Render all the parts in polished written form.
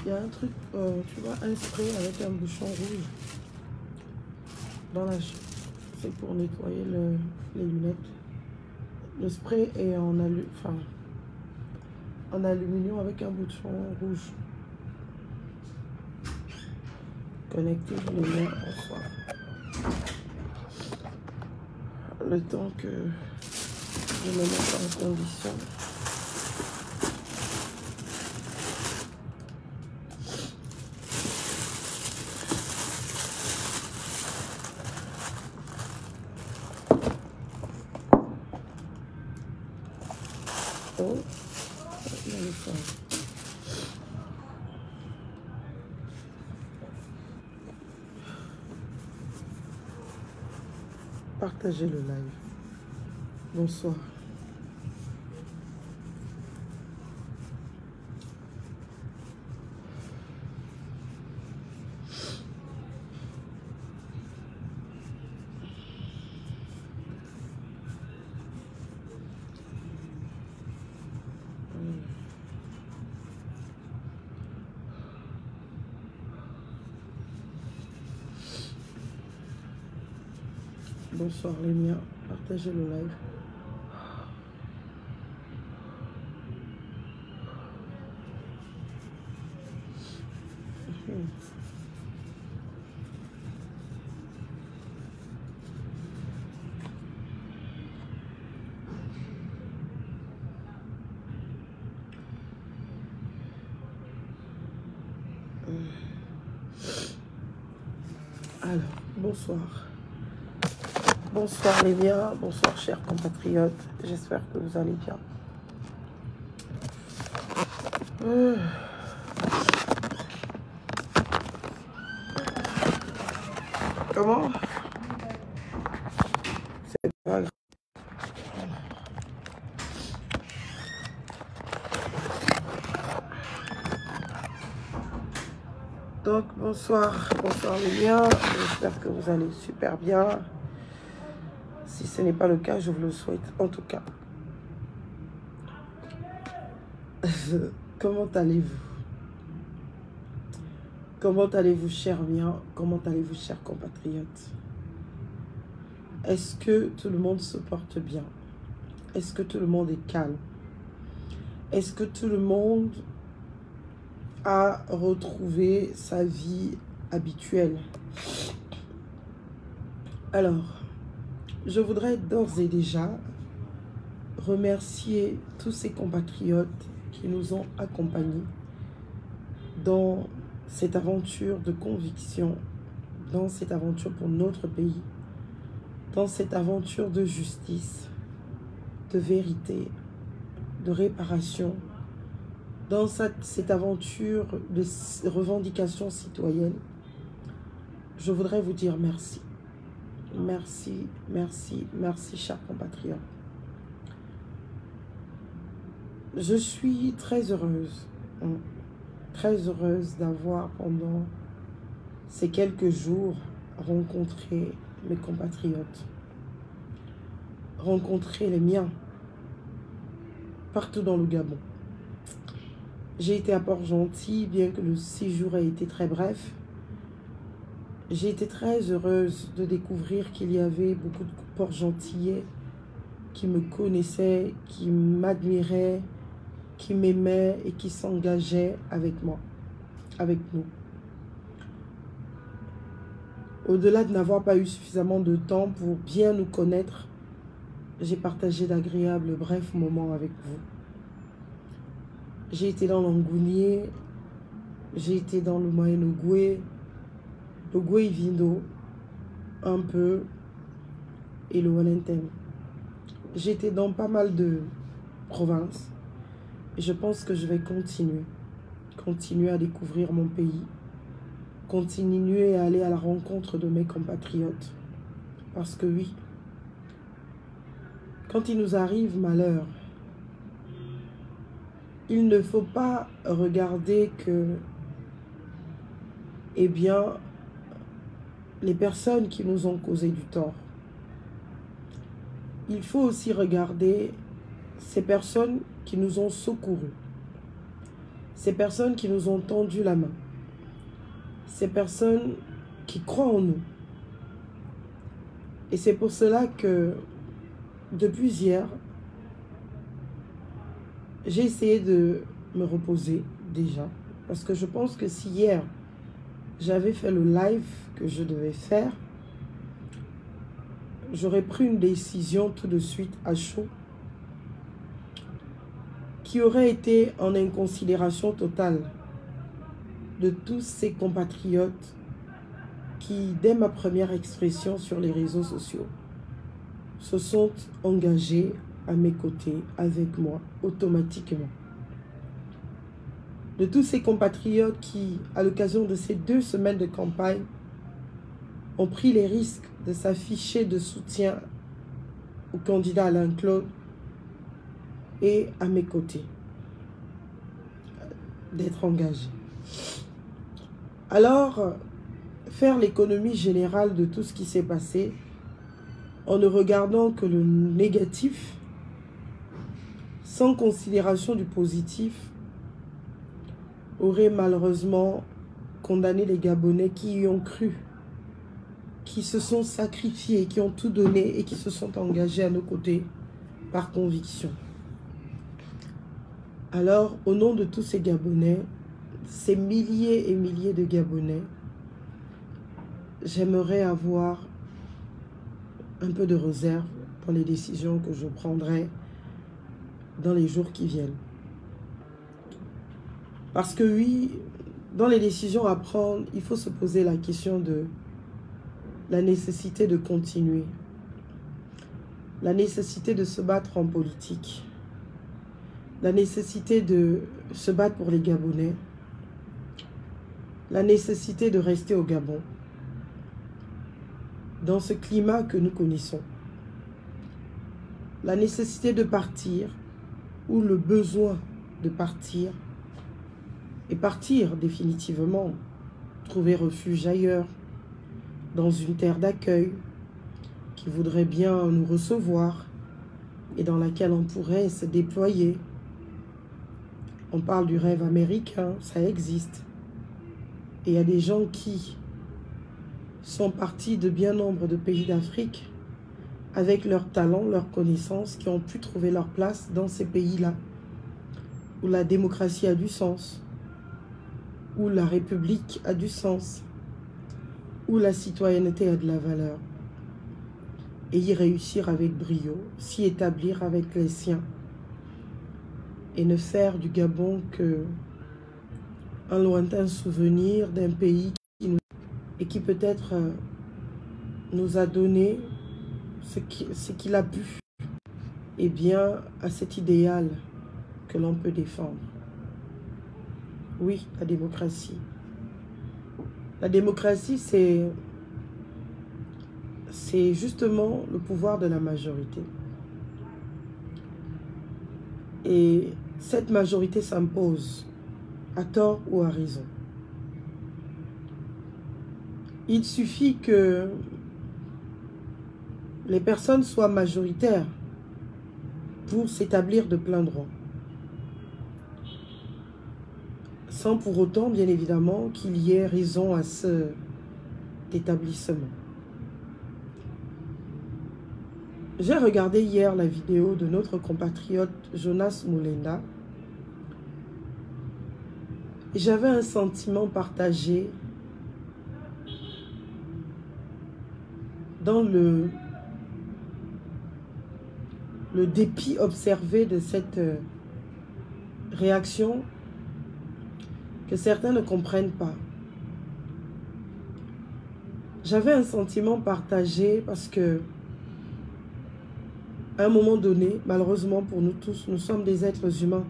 Il y a un truc, tu vois, un spray avec un bouchon rouge dans la... C'est pour nettoyer les lunettes. Le spray est en aluminium avec un bouchon rouge. Connecté les liens ensemble. Le temps que je me mette en condition. Oh, il y a le son. Partagez le live. Bonsoir. Bonsoir les miens. Partagez le live. Alors, bonsoir. Bonsoir les miens, bonsoir chers compatriotes. J'espère que vous allez bien. Comment? C'est pas grave. Donc bonsoir les miens. J'espère que vous allez super bien. Si ce n'est pas le cas, je vous le souhaite en tout cas. Comment allez-vous? Comment allez-vous, chers miens? Comment allez-vous, chers compatriotes? Est-ce que tout le monde se porte bien? Est-ce que tout le monde est calme? Est-ce que tout le monde a retrouvé sa vie habituelle? Alors, je voudrais d'ores et déjà remercier tous ces compatriotes qui nous ont accompagnés dans cette aventure de conviction, dans cette aventure pour notre pays, dans cette aventure de justice, de vérité, de réparation, dans cette aventure de revendication citoyenne. Je voudrais vous dire merci. Merci, merci, merci, chers compatriotes. Je suis très heureuse d'avoir pendant ces quelques jours rencontré mes compatriotes, rencontré les miens, partout dans le Gabon. J'ai été à Port-Gentil, bien que le séjour ait été très bref. J'ai été très heureuse de découvrir qu'il y avait beaucoup de Port-Gentillais qui me connaissaient, qui m'admiraient, qui m'aimaient et qui s'engageaient avec moi, avec nous. Au-delà de n'avoir pas eu suffisamment de temps pour bien nous connaître, j'ai partagé d'agréables brefs moments avec vous. J'ai été dans l'Angounier, j'ai été dans le Moyen-Ogooué, le Goué-Vindo, un peu, et le Wellington. J'ai été dans pas mal de provinces, et je pense que je vais continuer à découvrir mon pays, continuer à aller à la rencontre de mes compatriotes. Parce que oui, quand il nous arrive malheur, il ne faut pas regarder que, eh bien, les personnes qui nous ont causé du tort. Il faut aussi regarder ces personnes qui nous ont secourus. ces personnes qui nous ont tendu la main, ces personnes qui croient en nous. Et c'est pour cela que depuis hier, j'ai essayé de me reposer déjà. Parce que je pense que si hier, j'avais fait le live que je devais faire, j'aurais pris une décision tout de suite à chaud qui aurait été en inconsidération totale de tous ces compatriotes qui, dès ma première expression sur les réseaux sociaux, se sont engagés à mes côtés, avec moi, automatiquement. De tous ces compatriotes qui, à l'occasion de ces 2 semaines de campagne, ont pris les risques de s'afficher de soutien au candidat Alain Claude et à mes côtés, d'être engagés. Alors, faire l'économie générale de tout ce qui s'est passé, en ne regardant que le négatif, sans considération du positif, aurait malheureusement condamné les Gabonais qui y ont cru, qui se sont sacrifiés, qui ont tout donné et qui se sont engagés à nos côtés par conviction. Alors, au nom de tous ces Gabonais, ces milliers et milliers de Gabonais, j'aimerais avoir un peu de réserve dans les décisions que je prendrai dans les jours qui viennent. Parce que oui, dans les décisions à prendre, il faut se poser la question de la nécessité de continuer, la nécessité de se battre en politique, la nécessité de se battre pour les Gabonais, la nécessité de rester au Gabon, dans ce climat que nous connaissons, la nécessité de partir ou le besoin de partir et partir définitivement, trouver refuge ailleurs, dans une terre d'accueil qui voudrait bien nous recevoir et dans laquelle on pourrait se déployer. On parle du rêve américain, ça existe. Et il y a des gens qui sont partis de bien nombre de pays d'Afrique avec leurs talents, leurs connaissances, qui ont pu trouver leur place dans ces pays-là, où la démocratie a du sens, où la République a du sens, où la citoyenneté a de la valeur. Et y réussir avec brio, s'y établir avec les siens, et ne faire du Gabon que un lointain souvenir d'un pays qui peut-être nous a donné ce qu'il a pu, et bien à cet idéal que l'on peut défendre. Oui, la démocratie. La démocratie, c'est justement le pouvoir de la majorité. Et cette majorité s'impose, à tort ou à raison. Il suffit que les personnes soient majoritaires pour s'établir de plein droit. Sans pour autant, bien évidemment, qu'il y ait raison à cet établissement. J'ai regardé hier la vidéo de notre compatriote Jonas Moulenda. J'avais un sentiment partagé dans le dépit observé de cette réaction que certains ne comprennent pas. J'avais un sentiment partagé parce que à un moment donné, malheureusement pour nous tous, nous sommes des êtres humains.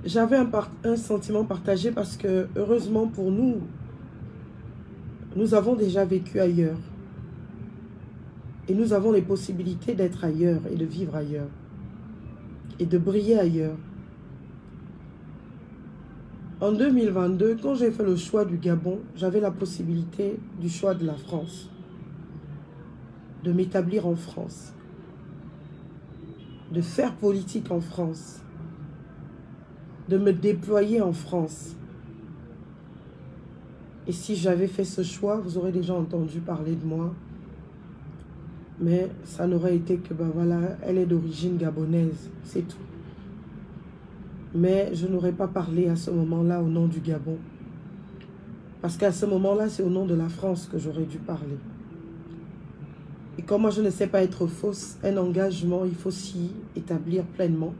J'avais un sentiment partagé parce que, heureusement pour nous, nous avons déjà vécu ailleurs. Et nous avons les possibilités d'être ailleurs et de vivre ailleurs. Et de briller ailleurs. En 2022, quand j'ai fait le choix du Gabon, j'avais la possibilité du choix de la France. De m'établir en France. De faire politique en France. de me déployer en France. Et si j'avais fait ce choix, vous aurez déjà entendu parler de moi. Mais ça n'aurait été que, ben voilà, elle est d'origine gabonaise, c'est tout. Mais je n'aurais pas parlé à ce moment-là au nom du Gabon. Parce qu'à ce moment-là, c'est au nom de la France que j'aurais dû parler. Et comme moi, je ne sais pas être fausse, un engagement, il faut s'y établir pleinement.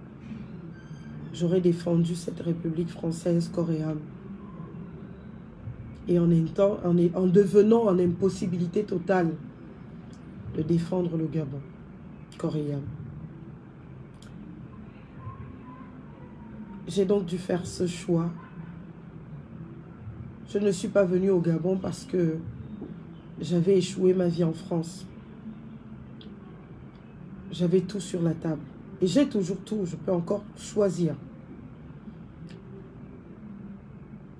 J'aurais défendu cette République française corps et âme. Et en devenant en impossibilité totale de défendre le Gabon, corps et âme. J'ai donc dû faire ce choix. Je ne suis pas venue au Gabon parce que j'avais échoué ma vie en France. J'avais tout sur la table. Et j'ai toujours tout, je peux encore choisir.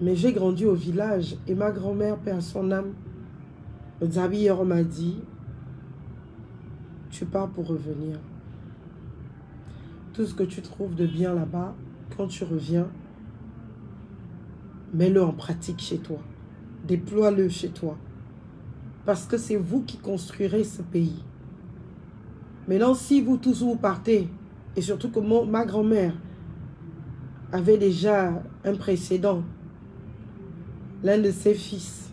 Mais j'ai grandi au village et ma grand-mère, paix à son âme, Zabi m'a dit, tu pars pour revenir. Tout ce que tu trouves de bien là-bas, quand tu reviens, mets-le en pratique chez toi. Déploie-le chez toi. Parce que c'est vous qui construirez ce pays. Maintenant, si vous tous vous partez, et surtout que ma grand-mère avait déjà un précédent, l'un de ses fils,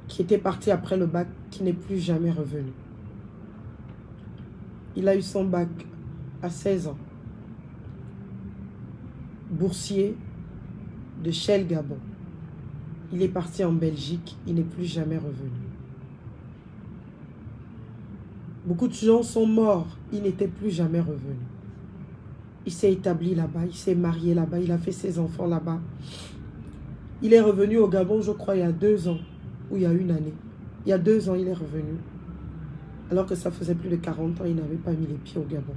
qui était parti après le bac, qui n'est plus jamais revenu. Il a eu son bac à 16 ans. Boursier de Shell Gabon. Il est parti en Belgique, il n'est plus jamais revenu. Beaucoup de gens sont morts, il n'était plus jamais revenu. Il s'est établi là-bas, il s'est marié là-bas, il a fait ses enfants là-bas. Il est revenu au Gabon, je crois, il y a 2 ans, ou il y a 1 année. Il y a 2 ans, il est revenu. Alors que ça faisait plus de 40 ans, il n'avait pas mis les pieds au Gabon.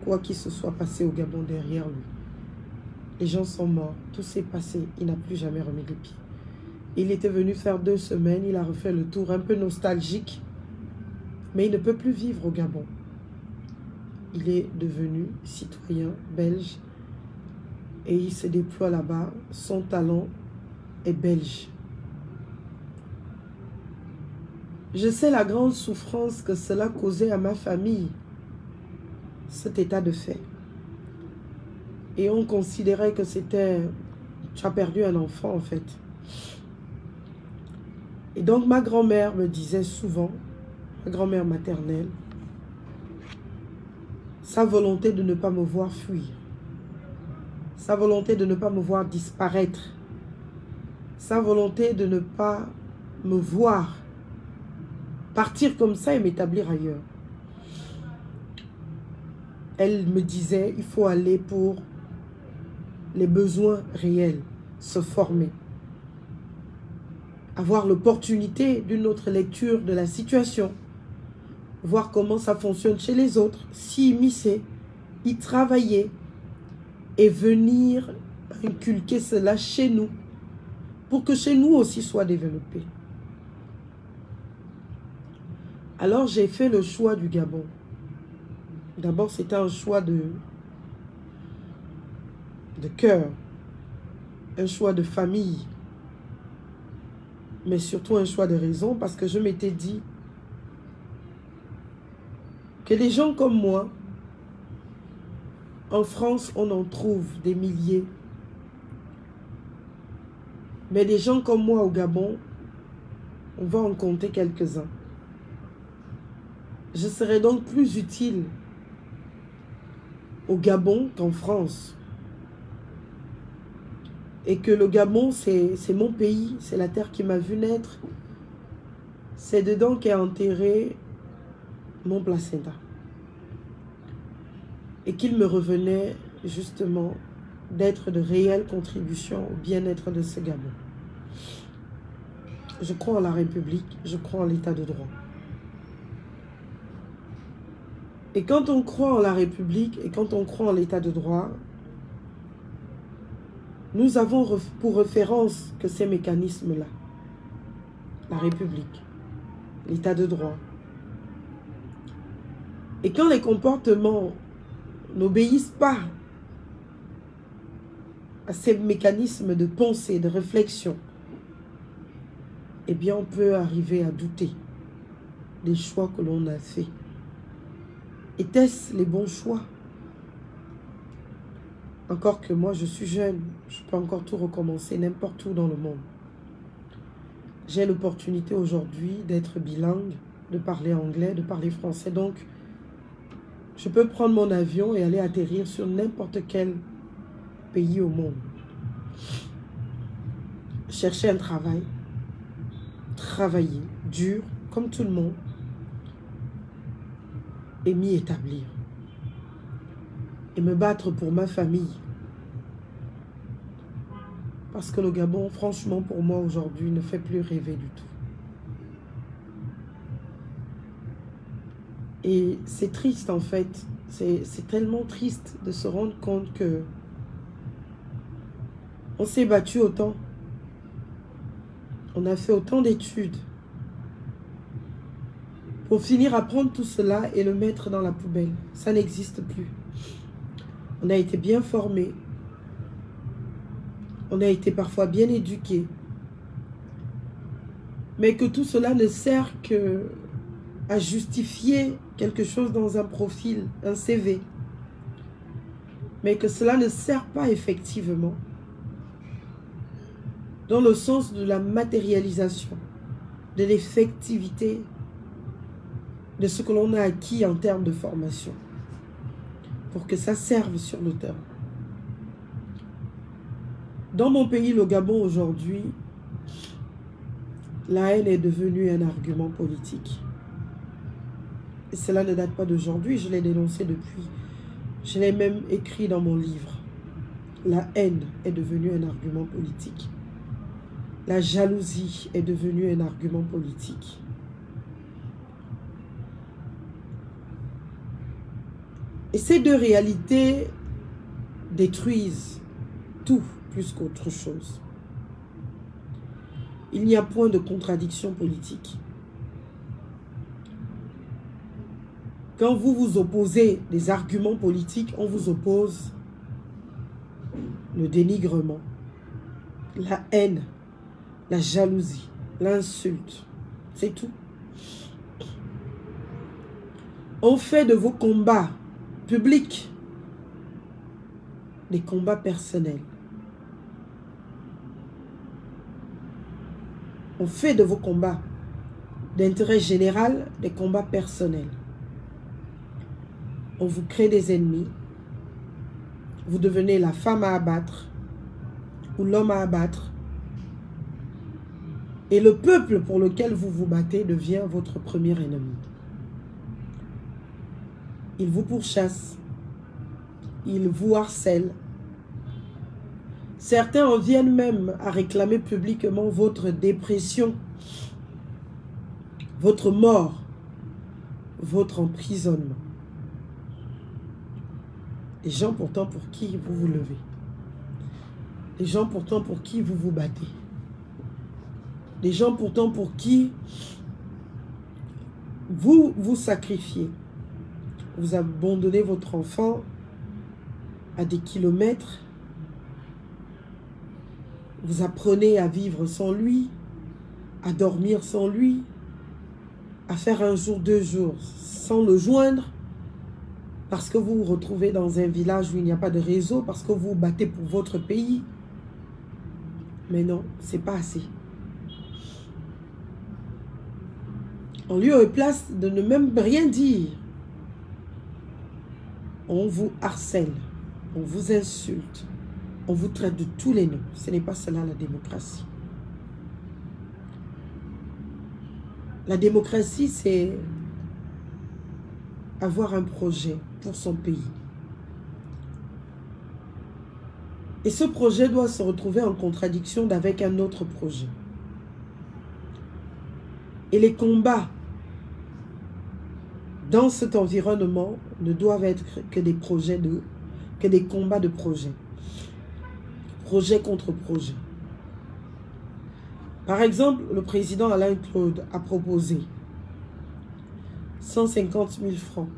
Quoi qu'il se soit passé au Gabon derrière lui. Les gens sont morts, tout s'est passé, il n'a plus jamais remis les pieds. Il était venu faire 2 semaines, il a refait le tour, un peu nostalgique. Mais il ne peut plus vivre au Gabon. Il est devenu citoyen belge et il se déploie là-bas. Son talent est belge. Je sais la grande souffrance que cela causait à ma famille, cet état de fait. Et on considérait que c'était... Tu as perdu un enfant en fait. Et donc ma grand-mère me disait souvent, ma grand-mère maternelle, sa volonté de ne pas me voir fuir, sa volonté de ne pas me voir disparaître, sa volonté de ne pas me voir partir comme ça et m'établir ailleurs. Elle me disait, il faut aller pour les besoins réels, se former, avoir l'opportunité d'une autre lecture de la situation, voir comment ça fonctionne chez les autres, s'y immiscer, y travailler et venir inculquer cela chez nous pour que chez nous aussi soit développé. Alors j'ai fait le choix du Gabon. D'abord c'était un choix de cœur, un choix de famille, mais surtout un choix de raison parce que je m'étais dit que les gens comme moi, en France, on en trouve des milliers. Mais des gens comme moi au Gabon, on va en compter quelques-uns. Je serais donc plus utile au Gabon qu'en France. Et que le Gabon, c'est mon pays, c'est la terre qui m'a vu naître. C'est dedans qu'est enterré mon placenta. Et qu'il me revenait justement d'être de réelles contributions au bien-être de ce Gabon. Je crois en la République, je crois en l'état de droit. Et quand on croit en la République et quand on croit en l'état de droit, nous avons pour référence que ces mécanismes-là, la République, l'état de droit. Et quand les comportements n'obéissent pas à ces mécanismes de pensée, de réflexion, eh bien, on peut arriver à douter des choix que l'on a faits. Étaient-ce les bons choix? Encore que moi, je suis jeune, je peux encore tout recommencer n'importe où dans le monde. J'ai l'opportunité aujourd'hui d'être bilingue, de parler anglais, de parler français. Donc, je peux prendre mon avion et aller atterrir sur n'importe quel pays au monde. Chercher un travail, travailler dur, comme tout le monde, et m'y établir. Et me battre pour ma famille. Parce que le Gabon, franchement, pour moi, aujourd'hui, ne fait plus rêver du tout. Et c'est triste, en fait. C'est tellement triste de se rendre compte que on s'est battu autant. On a fait autant d'études pour finir à prendre tout cela et le mettre dans la poubelle. Ça n'existe plus. On a été bien formés. On a été parfois bien éduqués. Mais que tout cela ne sert que à justifier quelque chose dans un profil, un CV. Mais que cela ne sert pas effectivement dans le sens de la matérialisation, de l'effectivité de ce que l'on a acquis en termes de formation, pour que ça serve sur le terrain. Dans mon pays, le Gabon, aujourd'hui, la haine est devenue un argument politique. Et cela ne date pas d'aujourd'hui, je l'ai dénoncé depuis. Je l'ai même écrit dans mon livre. La haine est devenue un argument politique. La jalousie est devenue un argument politique. Et ces deux réalités détruisent tout plus qu'autre chose. Il n'y a point de contradiction politique. Quand vous vous opposez des arguments politiques, on vous oppose le dénigrement, la haine, la jalousie, l'insulte. C'est tout. On fait de vos combats publics des combats personnels. On fait de vos combats d'intérêt général des combats personnels. On vous crée des ennemis. Vous devenez la femme à abattre ou l'homme à abattre. Et le peuple pour lequel vous vous battez devient votre premier ennemi. Il vous pourchasse. Il vous harcèle. Certains en viennent même à réclamer publiquement votre dépression, votre mort, votre emprisonnement. Les gens pourtant pour qui vous vous levez. Les gens pourtant pour qui vous vous battez. Les gens pourtant pour qui vous vous sacrifiez. Vous abandonnez votre enfant à des kilomètres. Vous apprenez à vivre sans lui, à dormir sans lui, à faire un jour, 2 jours sans le joindre, parce que vous vous retrouvez dans un village où il n'y a pas de réseau, parce que vous vous battez pour votre pays. Mais non, c'est pas assez. En lieu et place de ne même rien dire, on vous harcèle, on vous insulte, on vous traite de tous les noms. Ce n'est pas cela la démocratie. La démocratie, c'est avoir un projet pour son pays. Et ce projet doit se retrouver en contradiction avec un autre projet. Et les combats dans cet environnement ne doivent être que des projets que des combats de projets. Projet contre projet. Par exemple, le président Alain Claude a proposé 150 000 francs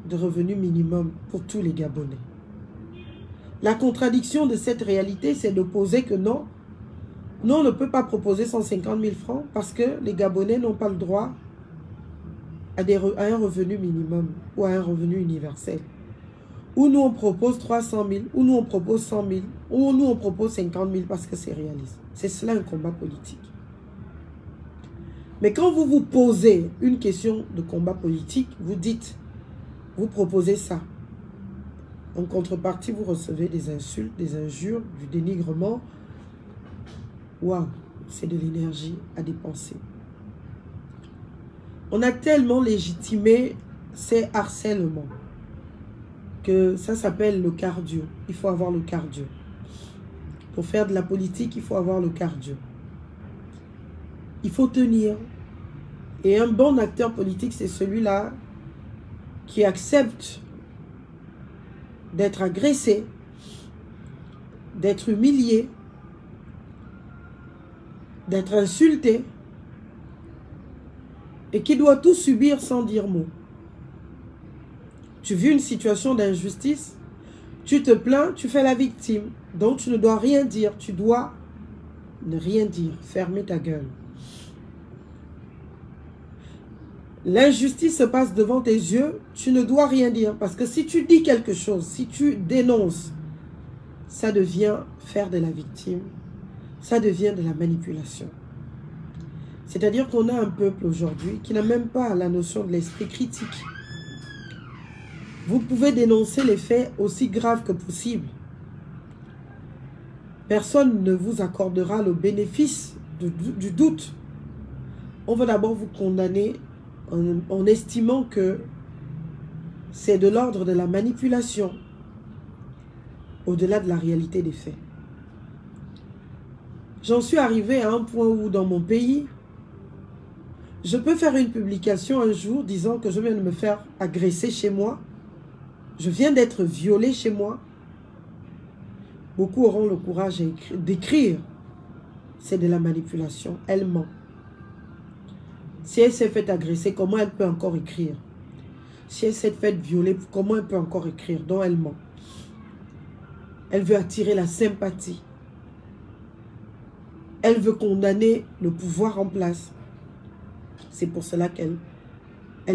de revenu minimum pour tous les Gabonais. La contradiction de cette réalité, c'est d'opposer que non, on ne peut pas proposer 150 000 francs parce que les Gabonais n'ont pas le droit à un revenu minimum ou à un revenu universel. Ou nous on propose 300 000, ou nous on propose 100 000, ou nous on propose 50 000 parce que c'est réaliste. C'est cela un combat politique. Mais quand vous vous posez une question de combat politique, vous dites, vous proposez ça. En contrepartie, vous recevez des insultes, des injures, du dénigrement. Waouh, c'est de l'énergie à dépenser. On a tellement légitimé ces harcèlements que ça s'appelle le cardio. Il faut avoir le cardio. Pour faire de la politique, il faut avoir le cardio. Il faut tenir. Et un bon acteur politique, c'est celui-là qui accepte d'être agressé, d'être humilié, d'être insulté, et qui doit tout subir sans dire mot. Tu vis une situation d'injustice, tu te plains, tu fais la victime. Donc tu ne dois rien dire, tu dois ne rien dire, fermer ta gueule. L'injustice se passe devant tes yeux, tu ne dois rien dire. Parce que si tu dis quelque chose, si tu dénonces, ça devient faire de la victime, ça devient de la manipulation. C'est-à-dire qu'on a un peuple aujourd'hui qui n'a même pas la notion de l'esprit critique. Vous pouvez dénoncer les faits aussi graves que possible. Personne ne vous accordera le bénéfice du doute. On va d'abord vous condamner en estimant que c'est de l'ordre de la manipulation au-delà de la réalité des faits. J'en suis arrivé à un point où dans mon pays, je peux faire une publication un jour disant que je viens de me faire agresser chez moi, je viens d'être violée chez moi. Beaucoup auront le courage d'écrire. C'est de la manipulation, elle ment. Si elle s'est fait agresser, comment elle peut encore écrire? Si elle s'est fait violer, comment elle peut encore écrire? Donc elle ment. Elle veut attirer la sympathie. Elle veut condamner le pouvoir en place. C'est pour cela qu'elle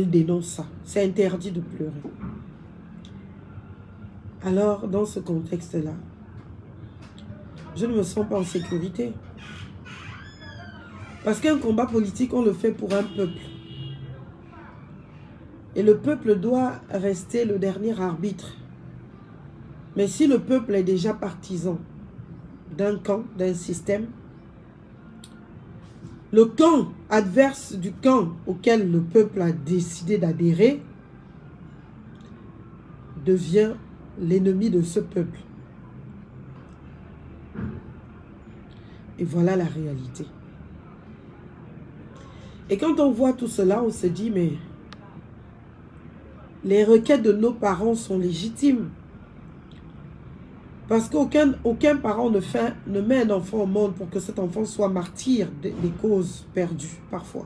dénonce ça. C'est interdit de pleurer. Alors, dans ce contexte-là, je ne me sens pas en sécurité. Parce qu'un combat politique, on le fait pour un peuple. Et le peuple doit rester le dernier arbitre. Mais si le peuple est déjà partisan d'un camp, d'un système, le camp adverse du camp auquel le peuple a décidé d'adhérer devient l'ennemi de ce peuple. Et voilà la réalité. Et quand on voit tout cela, on se dit, mais les requêtes de nos parents sont légitimes. Parce qu'aucun parent ne met un enfant au monde pour que cet enfant soit martyr des causes perdues, parfois.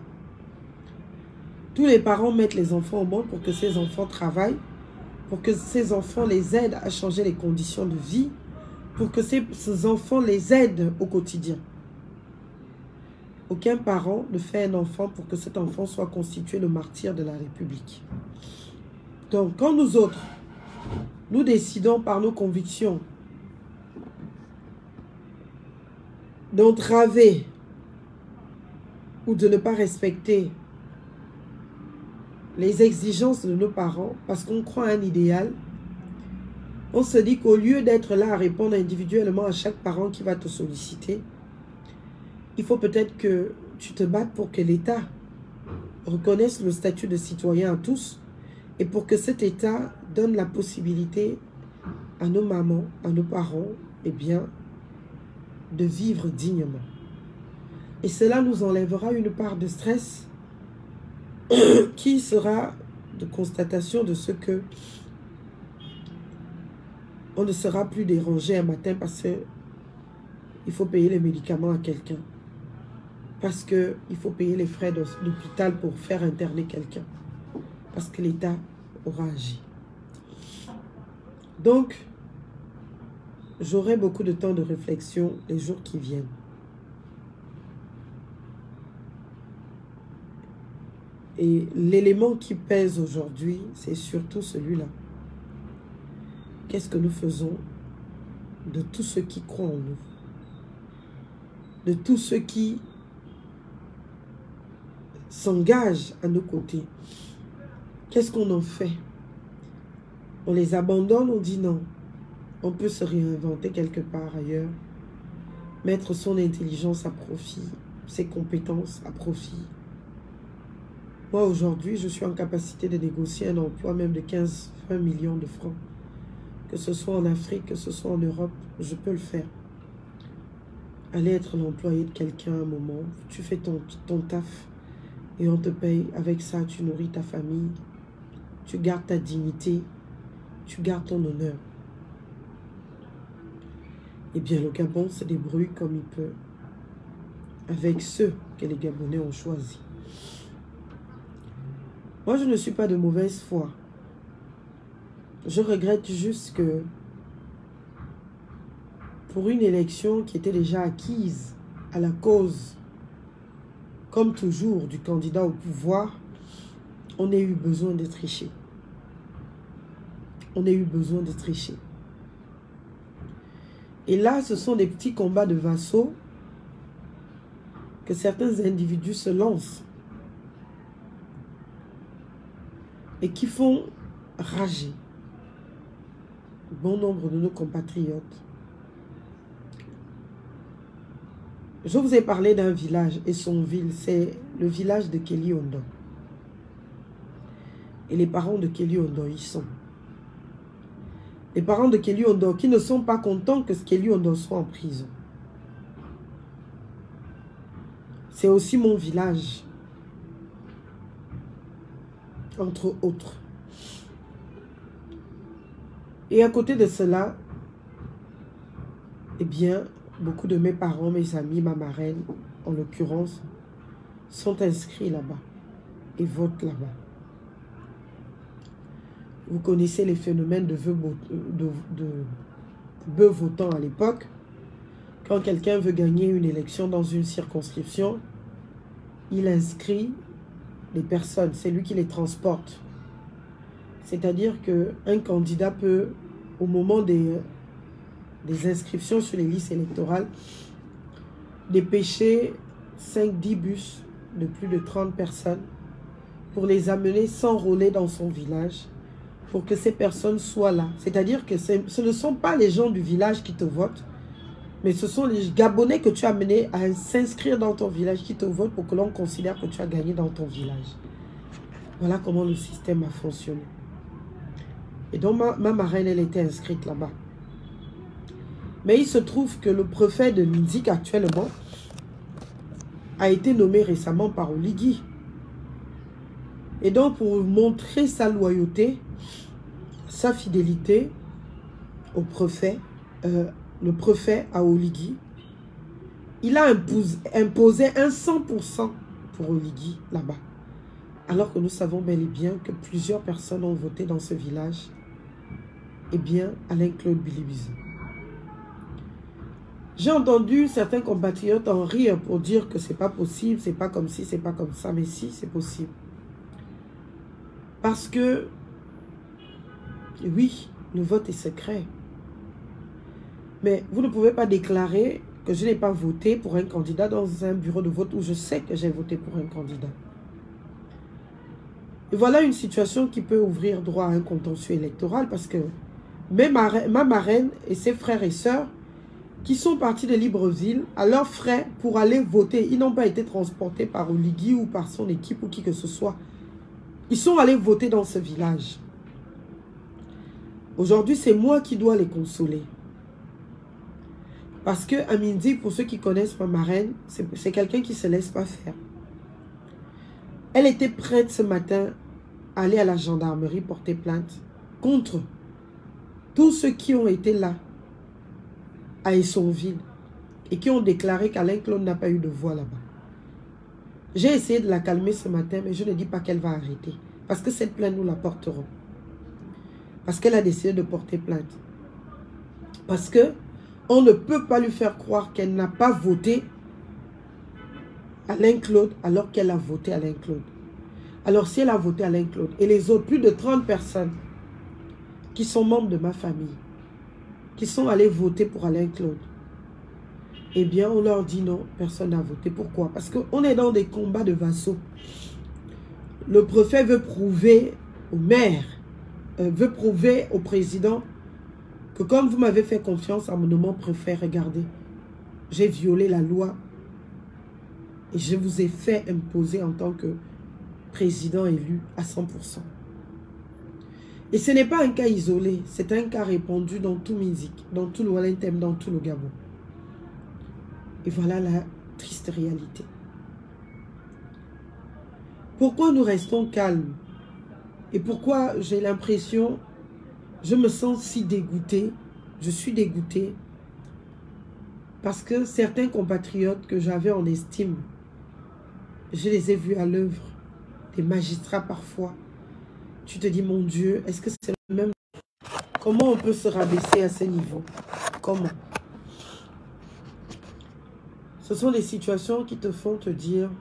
Tous les parents mettent les enfants au monde pour que ces enfants travaillent, pour que ces enfants les aident à changer les conditions de vie, pour que ces enfants les aident au quotidien. Aucun parent ne fait un enfant pour que cet enfant soit constitué le martyr de la République. Donc, quand nous autres, nous décidons par nos convictions d'entraver ou de ne pas respecter les exigences de nos parents parce qu'on croit à un idéal, on se dit qu'au lieu d'être là à répondre individuellement à chaque parent qui va te solliciter, il faut peut-être que tu te battes pour que l'État reconnaisse le statut de citoyen à tous et pour que cet État donne la possibilité à nos mamans, à nos parents, eh bien, de vivre dignement. Et cela nous enlèvera une part de stress qui sera de constatation de ce que on ne sera plus dérangé un matin parce qu'il faut payer les médicaments à quelqu'un. Parce qu'il faut payer les frais d'hôpital pour faire interner quelqu'un. Parce que l'État aura agi. Donc, j'aurai beaucoup de temps de réflexion les jours qui viennent. Et l'élément qui pèse aujourd'hui, c'est surtout celui-là. Qu'est-ce que nous faisons de tous ceux qui croient en nous? De tous ceux qui s'engagent à nos côtés? Qu'est-ce qu'on en fait? On les abandonne, on dit non. On peut se réinventer quelque part ailleurs. Mettre son intelligence à profit, ses compétences à profit. Moi, aujourd'hui, je suis en capacité de négocier un emploi même de 15-20 millions de francs. Que ce soit en Afrique, que ce soit en Europe, je peux le faire. Aller être l'employé de quelqu'un à un moment, tu fais ton taf et on te paye. Avec ça, tu nourris ta famille, tu gardes ta dignité, tu gardes ton honneur. Eh bien, le Gabon se débrouille comme il peut avec ceux que les Gabonais ont choisis. Moi, je ne suis pas de mauvaise foi. Je regrette juste que pour une élection qui était déjà acquise à la cause, comme toujours, du candidat au pouvoir, on ait eu besoin de tricher. On a eu besoin de tricher. Et là, ce sont des petits combats de vassaux que certains individus se lancent et qui font rager bon nombre de nos compatriotes. Je vous ai parlé d'un village et son ville, c'est le village de Kelly Ondo. Et les parents de Kelly Ondo y sont. Les parents de Kelly Ondo qui ne sont pas contents que Kelly Ondo soit en prison. C'est aussi mon village, entre autres. Et à côté de cela, eh bien, beaucoup de mes parents, mes amis, ma marraine, en l'occurrence, sont inscrits là-bas et votent là-bas. Vous connaissez les phénomènes de bœufs votants à l'époque. Quand quelqu'un veut gagner une élection dans une circonscription, il inscrit les personnes, c'est lui qui les transporte. C'est-à-dire qu'un candidat peut, au moment des inscriptions sur les listes électorales, dépêcher 5-10 bus de plus de 30 personnes pour les amener s'enrôler dans son village, pour que ces personnes soient là. C'est-à-dire que ce ne sont pas les gens du village qui te votent, mais ce sont les Gabonais que tu as amenés à s'inscrire dans ton village qui te votent pour que l'on considère que tu as gagné dans ton village. Voilà comment le système a fonctionné. Et donc ma marraine, elle était inscrite là-bas. Mais il se trouve que le préfet de Minzik actuellement a été nommé récemment par Oligui. Et donc pour montrer sa loyauté, sa fidélité au préfet, le préfet à Oligui, il a imposé un 100% pour Oligui là-bas. Alors que nous savons bel et bien que plusieurs personnes ont voté dans ce village. Eh bien, Alain-Claude Bilibizi. J'ai entendu certains compatriotes en rire pour dire que c'est pas possible, c'est pas comme ci, c'est pas comme ça. Mais si, c'est possible. Parce que, oui, le vote est secret. Mais vous ne pouvez pas déclarer que je n'ai pas voté pour un candidat dans un bureau de vote où je sais que j'ai voté pour un candidat. Et voilà une situation qui peut ouvrir droit à un contentieux électoral parce que ma marraine et ses frères et sœurs qui sont partis de Libreville à leurs frais pour aller voter, ils n'ont pas été transportés par Oligui ou par son équipe ou qui que ce soit. Ils sont allés voter dans ce village. Aujourd'hui, c'est moi qui dois les consoler. Parce que Amindi, pour ceux qui connaissent ma marraine, c'est quelqu'un qui ne se laisse pas faire. Elle était prête ce matin à aller à la gendarmerie porter plainte contre tous ceux qui ont été là à Essonville et qui ont déclaré qu'Alain-Claude n'a pas eu de voix là-bas. J'ai essayé de la calmer ce matin, mais je ne dis pas qu'elle va arrêter. Parce que cette plainte, nous la porterons. Parce qu'elle a décidé de porter plainte. Parce que On ne peut pas lui faire croire qu'elle n'a pas voté Alain Claude alors qu'elle a voté Alain Claude. Alors si elle a voté Alain Claude et les autres, plus de 30 personnes qui sont membres de ma famille, qui sont allés voter pour Alain Claude, eh bien on leur dit non, personne n'a voté. Pourquoi? Parce qu'on est dans des combats de vassaux. Le préfet veut prouver au maire, veut prouver au président que comme vous m'avez fait confiance à mon nommant préfet, regardez, j'ai violé la loi et je vous ai fait imposer en tant que président élu à 100%. Et ce n'est pas un cas isolé, c'est un cas répandu dans tout musique, dans tout le Wallenthem, dans tout le Gabon. Et voilà la triste réalité. Pourquoi nous restons calmes? Et pourquoi j'ai l'impression, je me sens si dégoûtée, je suis dégoûtée, parce que certains compatriotes que j'avais en estime, je les ai vus à l'œuvre, des magistrats parfois. Tu te dis, mon Dieu, est-ce que c'est le même? Comment on peut se rabaisser à ce niveau? Comment? Ce sont des situations qui te font te dire,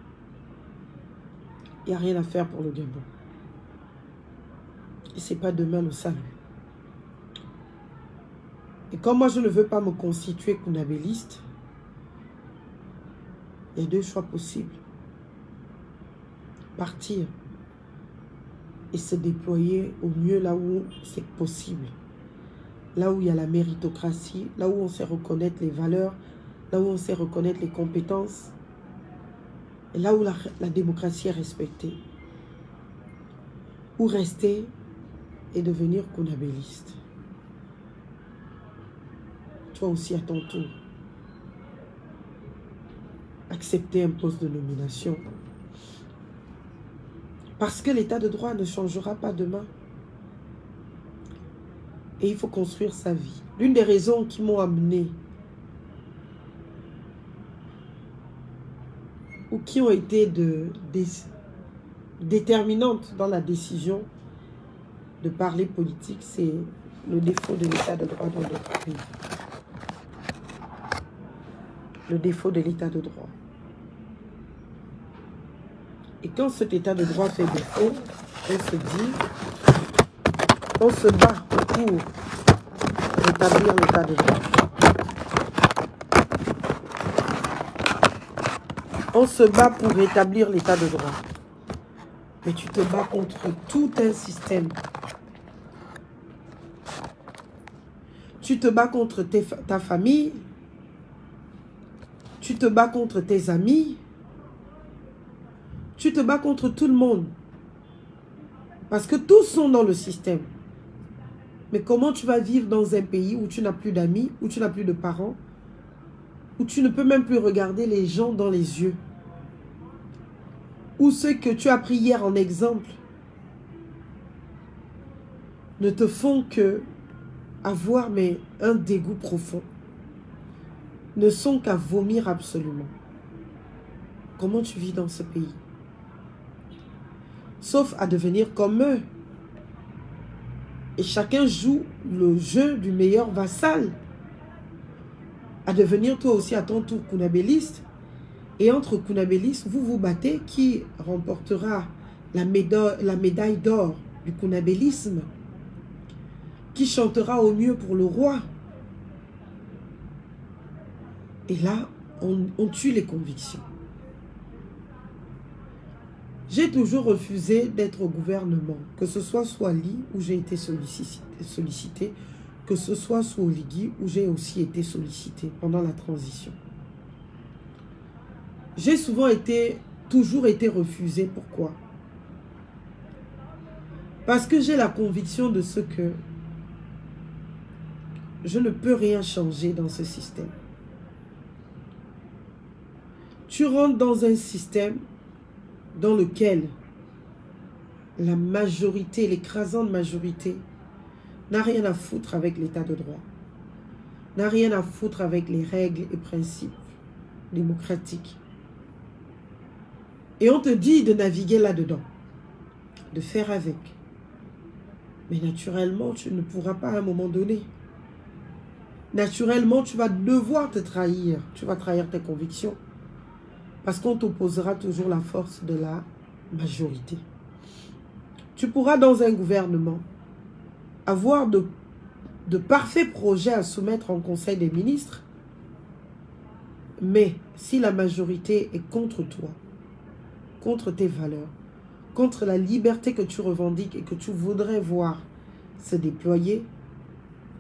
il n'y a rien à faire pour le Gabon. Et ce n'est pas demain le salut. Et comme moi, je ne veux pas me constituer kounabéliste, il y a deux choix possibles. Partir et se déployer au mieux là où c'est possible. Là où il y a la méritocratie, là où on sait reconnaître les valeurs, là où on sait reconnaître les compétences, et là où la démocratie est respectée. Ou rester et devenir kounabéliste. Toi aussi à ton tour. Accepter un poste de nomination. Parce que l'état de droit ne changera pas demain. Et il faut construire sa vie. L'une des raisons qui m'ont amené ou qui ont été déterminantes dans la décision de parler politique, c'est le défaut de l'état de droit dans notre pays. Le défaut de l'état de droit. Et quand cet état de droit fait défaut, on se dit, on se bat pour rétablir l'état de droit. On se bat pour rétablir l'état de droit. Mais tu te bats contre tout un système. Tu te bats contre ta famille. Tu te bats contre tes amis. Tu te bats contre tout le monde. Parce que tous sont dans le système. Mais comment tu vas vivre dans un pays où tu n'as plus d'amis, où tu n'as plus de parents, où tu ne peux même plus regarder les gens dans les yeux, où ceux que tu as pris hier en exemple ne te font que avoir un dégoût profond, ne sont qu'à vomir absolument. Comment tu vis dans ce pays? Sauf à devenir comme eux. Et chacun joue le jeu du meilleur vassal. À devenir toi aussi à ton tour kounabéliste. Et entre kounabélistes, vous vous battez qui remportera la médaille d'or du kounabélisme, qui chantera au mieux pour le roi. Et là, on tue les convictions. J'ai toujours refusé d'être au gouvernement, que ce soit sous Ali où j'ai été sollicité, que ce soit sous Oligui où j'ai aussi été sollicité pendant la transition. J'ai toujours été refusé. Pourquoi? Parce que j'ai la conviction de ce que je ne peux rien changer dans ce système. Tu rentres dans un système dans lequel la majorité, l'écrasante majorité, n'a rien à foutre avec l'état de droit, n'a rien à foutre avec les règles et principes démocratiques. Et on te dit de naviguer là-dedans, de faire avec. Mais naturellement, tu ne pourras pas à un moment donné. naturellement, tu vas devoir te trahir. Tu vas trahir tes convictions. Parce qu'on t'opposera toujours la force de la majorité. Tu pourras dans un gouvernement avoir de parfaits projets à soumettre en Conseil des ministres. Mais si la majorité est contre toi, contre tes valeurs, contre la liberté que tu revendiques et que tu voudrais voir se déployer,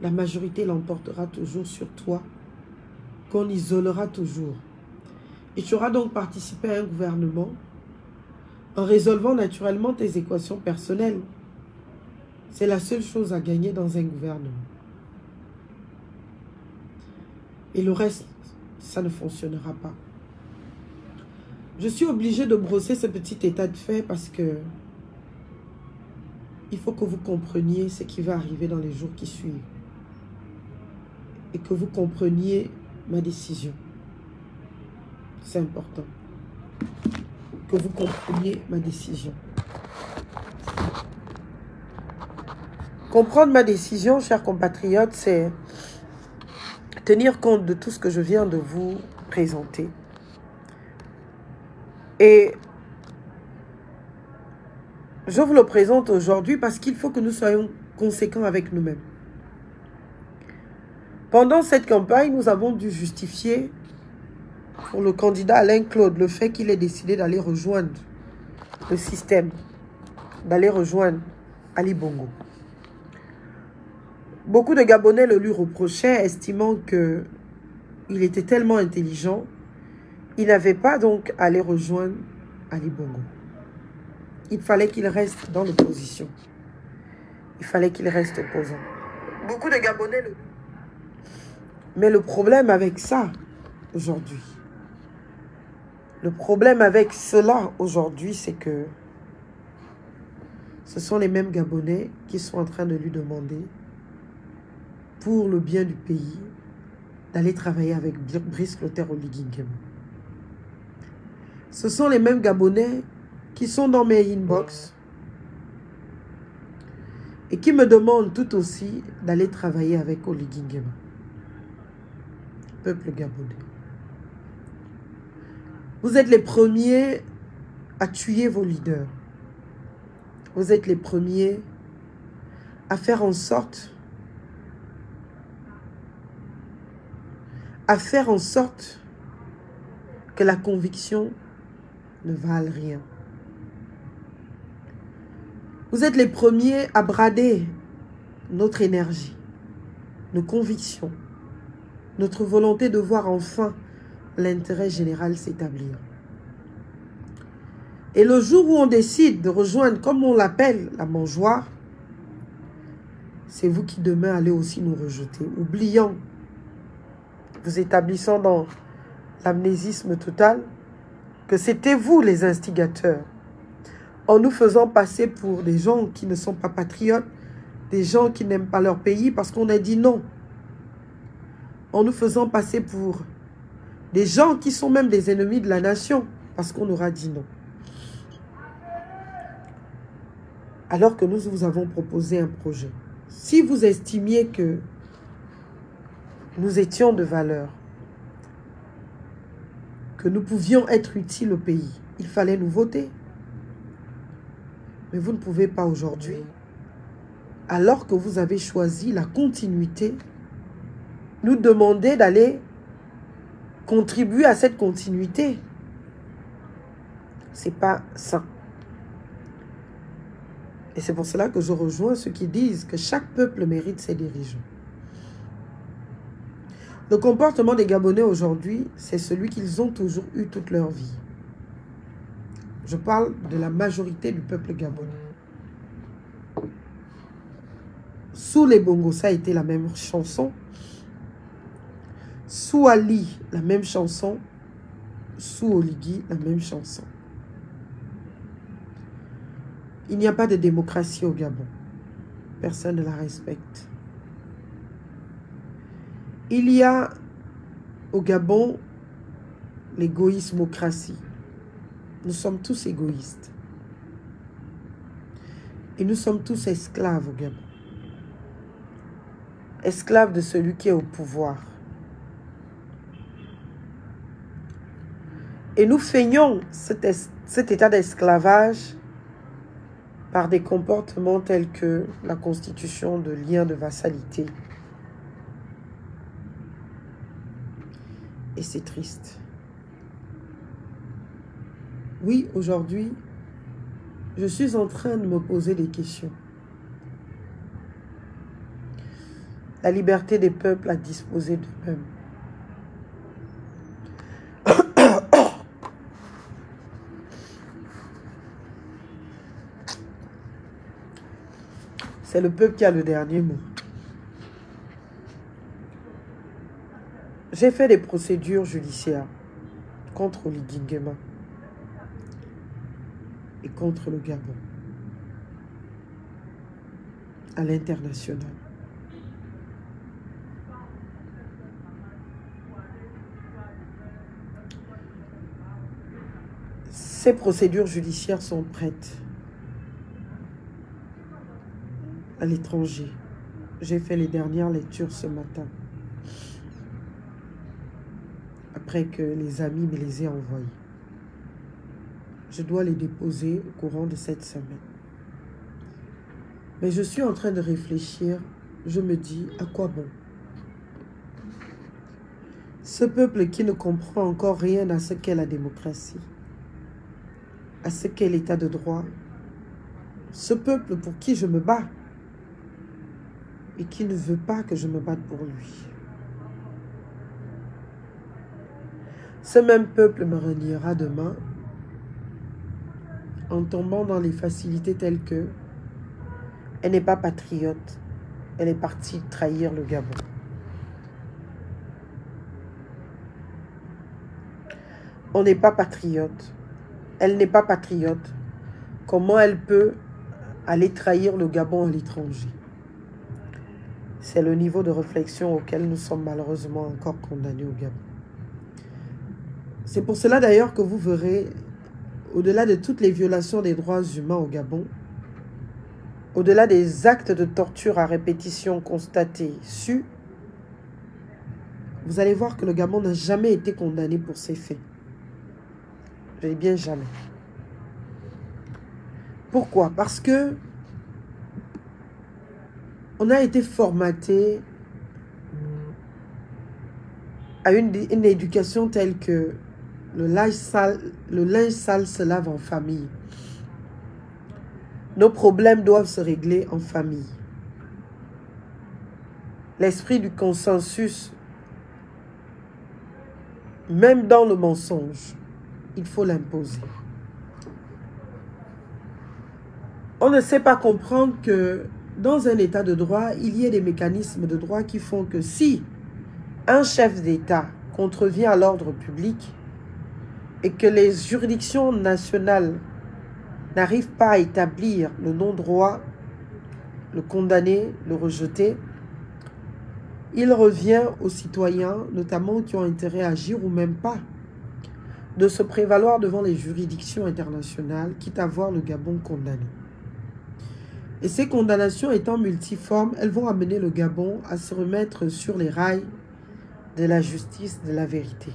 la majorité l'emportera toujours sur toi, qu'on isolera toujours. Et tu auras donc participé à un gouvernement en résolvant naturellement tes équations personnelles. C'est la seule chose à gagner dans un gouvernement. Et le reste, ça ne fonctionnera pas. Je suis obligée de brosser ce petit état de fait parce que il faut que vous compreniez ce qui va arriver dans les jours qui suivent. Et que vous compreniez ma décision. C'est important. Que vous compreniez ma décision. Comprendre ma décision, chers compatriotes, c'est tenir compte de tout ce que je viens de vous présenter. Et je vous le présente aujourd'hui parce qu'il faut que nous soyons conséquents avec nous-mêmes. Pendant cette campagne, nous avons dû justifier pour le candidat Alain Claude le fait qu'il ait décidé d'aller rejoindre le système, d'aller rejoindre Ali Bongo. Beaucoup de Gabonais le lui reprochaient, estimant qu'il était tellement intelligent, il n'avait pas donc à aller rejoindre Ali Bongo. Il fallait qu'il reste dans l'opposition. Il fallait qu'il reste opposant. Beaucoup de Gabonais le... Mais le problème avec ça, aujourd'hui, le problème avec cela, aujourd'hui, c'est que ce sont les mêmes Gabonais qui sont en train de lui demander, pour le bien du pays, d'aller travailler avec Brice Clotaire Oligui Nguema. Ce sont les mêmes Gabonais qui sont dans mes inbox et qui me demandent tout aussi d'aller travailler avec Oligui Nguema. Peuple gabonais. Vous êtes les premiers à tuer vos leaders. Vous êtes les premiers à faire en sorte que la conviction ne vale rien. Vous êtes les premiers à brader notre énergie, nos convictions, notre volonté de voir enfin l'intérêt général s'établir. Et le jour où on décide de rejoindre, comme on l'appelle, la mangeoire, c'est vous qui demain allez aussi nous rejeter, oubliant, vous établissant dans l'amnésisme total, que c'était vous les instigateurs, en nous faisant passer pour des gens qui ne sont pas patriotes, des gens qui n'aiment pas leur pays parce qu'on a dit non, en nous faisant passer pour des gens qui sont même des ennemis de la nation parce qu'on aura dit non. Alors que nous vous avons proposé un projet. Si vous estimiez que nous étions de valeur, que nous pouvions être utiles au pays, il fallait nous voter. Mais vous ne pouvez pas aujourd'hui, alors que vous avez choisi la continuité, nous demander d'aller contribuer à cette continuité. C'est pas ça. Et c'est pour cela que je rejoins ceux qui disent que chaque peuple mérite ses dirigeants. Le comportement des Gabonais aujourd'hui, c'est celui qu'ils ont toujours eu toute leur vie. Je parle de la majorité du peuple gabonais. Sous les Bongo, ça a été la même chanson. Sous Ali, la même chanson. Sous Oligui, la même chanson. Il n'y a pas de démocratie au Gabon. Personne ne la respecte. Il y a au Gabon l'égoïsmocratie. Nous sommes tous égoïstes. Et nous sommes tous esclaves au Gabon. esclaves de celui qui est au pouvoir. Et nous feignons cet état d'esclavage par des comportements tels que la constitution de liens de vassalité. Et c'est triste. Oui, aujourd'hui, je suis en train de me poser des questions. La liberté des peuples à disposer d'eux-mêmes. C'est le peuple qui a le dernier mot. J'ai fait des procédures judiciaires contre Oligui Nguema et contre le Gabon à l'international. Ces procédures judiciaires sont prêtes à l'étranger. J'ai fait les dernières lectures ce matin. Après que les amis me les aient envoyés. Je dois les déposer au courant de cette semaine. Mais je suis en train de réfléchir. Je me dis, à quoi bon? Ce peuple qui ne comprend encore rien à ce qu'est la démocratie, à ce qu'est l'état de droit, ce peuple pour qui je me bats et qui ne veut pas que je me batte pour lui. Ce même peuple me reniera demain en tombant dans les facilités telles que elle n'est pas patriote, elle est partie trahir le Gabon. On n'est pas patriote, elle n'est pas patriote. Comment elle peut aller trahir le Gabon à l'étranger? C'est le niveau de réflexion auquel nous sommes malheureusement encore condamnés au Gabon. C'est pour cela d'ailleurs que vous verrez, au-delà de toutes les violations des droits humains au Gabon, au-delà des actes de torture à répétition constatés, vous allez voir que le Gabon n'a jamais été condamné pour ces faits. Je dis bien jamais. Pourquoi? Parce que on a été formaté à une éducation telle que le linge sale se lave en famille. Nos problèmes doivent se régler en famille. L'esprit du consensus, même dans le mensonge, il faut l'imposer. On ne sait pas comprendre que dans un état de droit, il y a des mécanismes de droit qui font que si un chef d'État contrevient à l'ordre public et que les juridictions nationales n'arrivent pas à établir le non-droit, le condamner, le rejeter, il revient aux citoyens, notamment qui ont intérêt à agir ou même pas, de se prévaloir devant les juridictions internationales, quitte à voir le Gabon condamné. Et ces condamnations étant multiformes, elles vont amener le Gabon à se remettre sur les rails de la justice, de la vérité.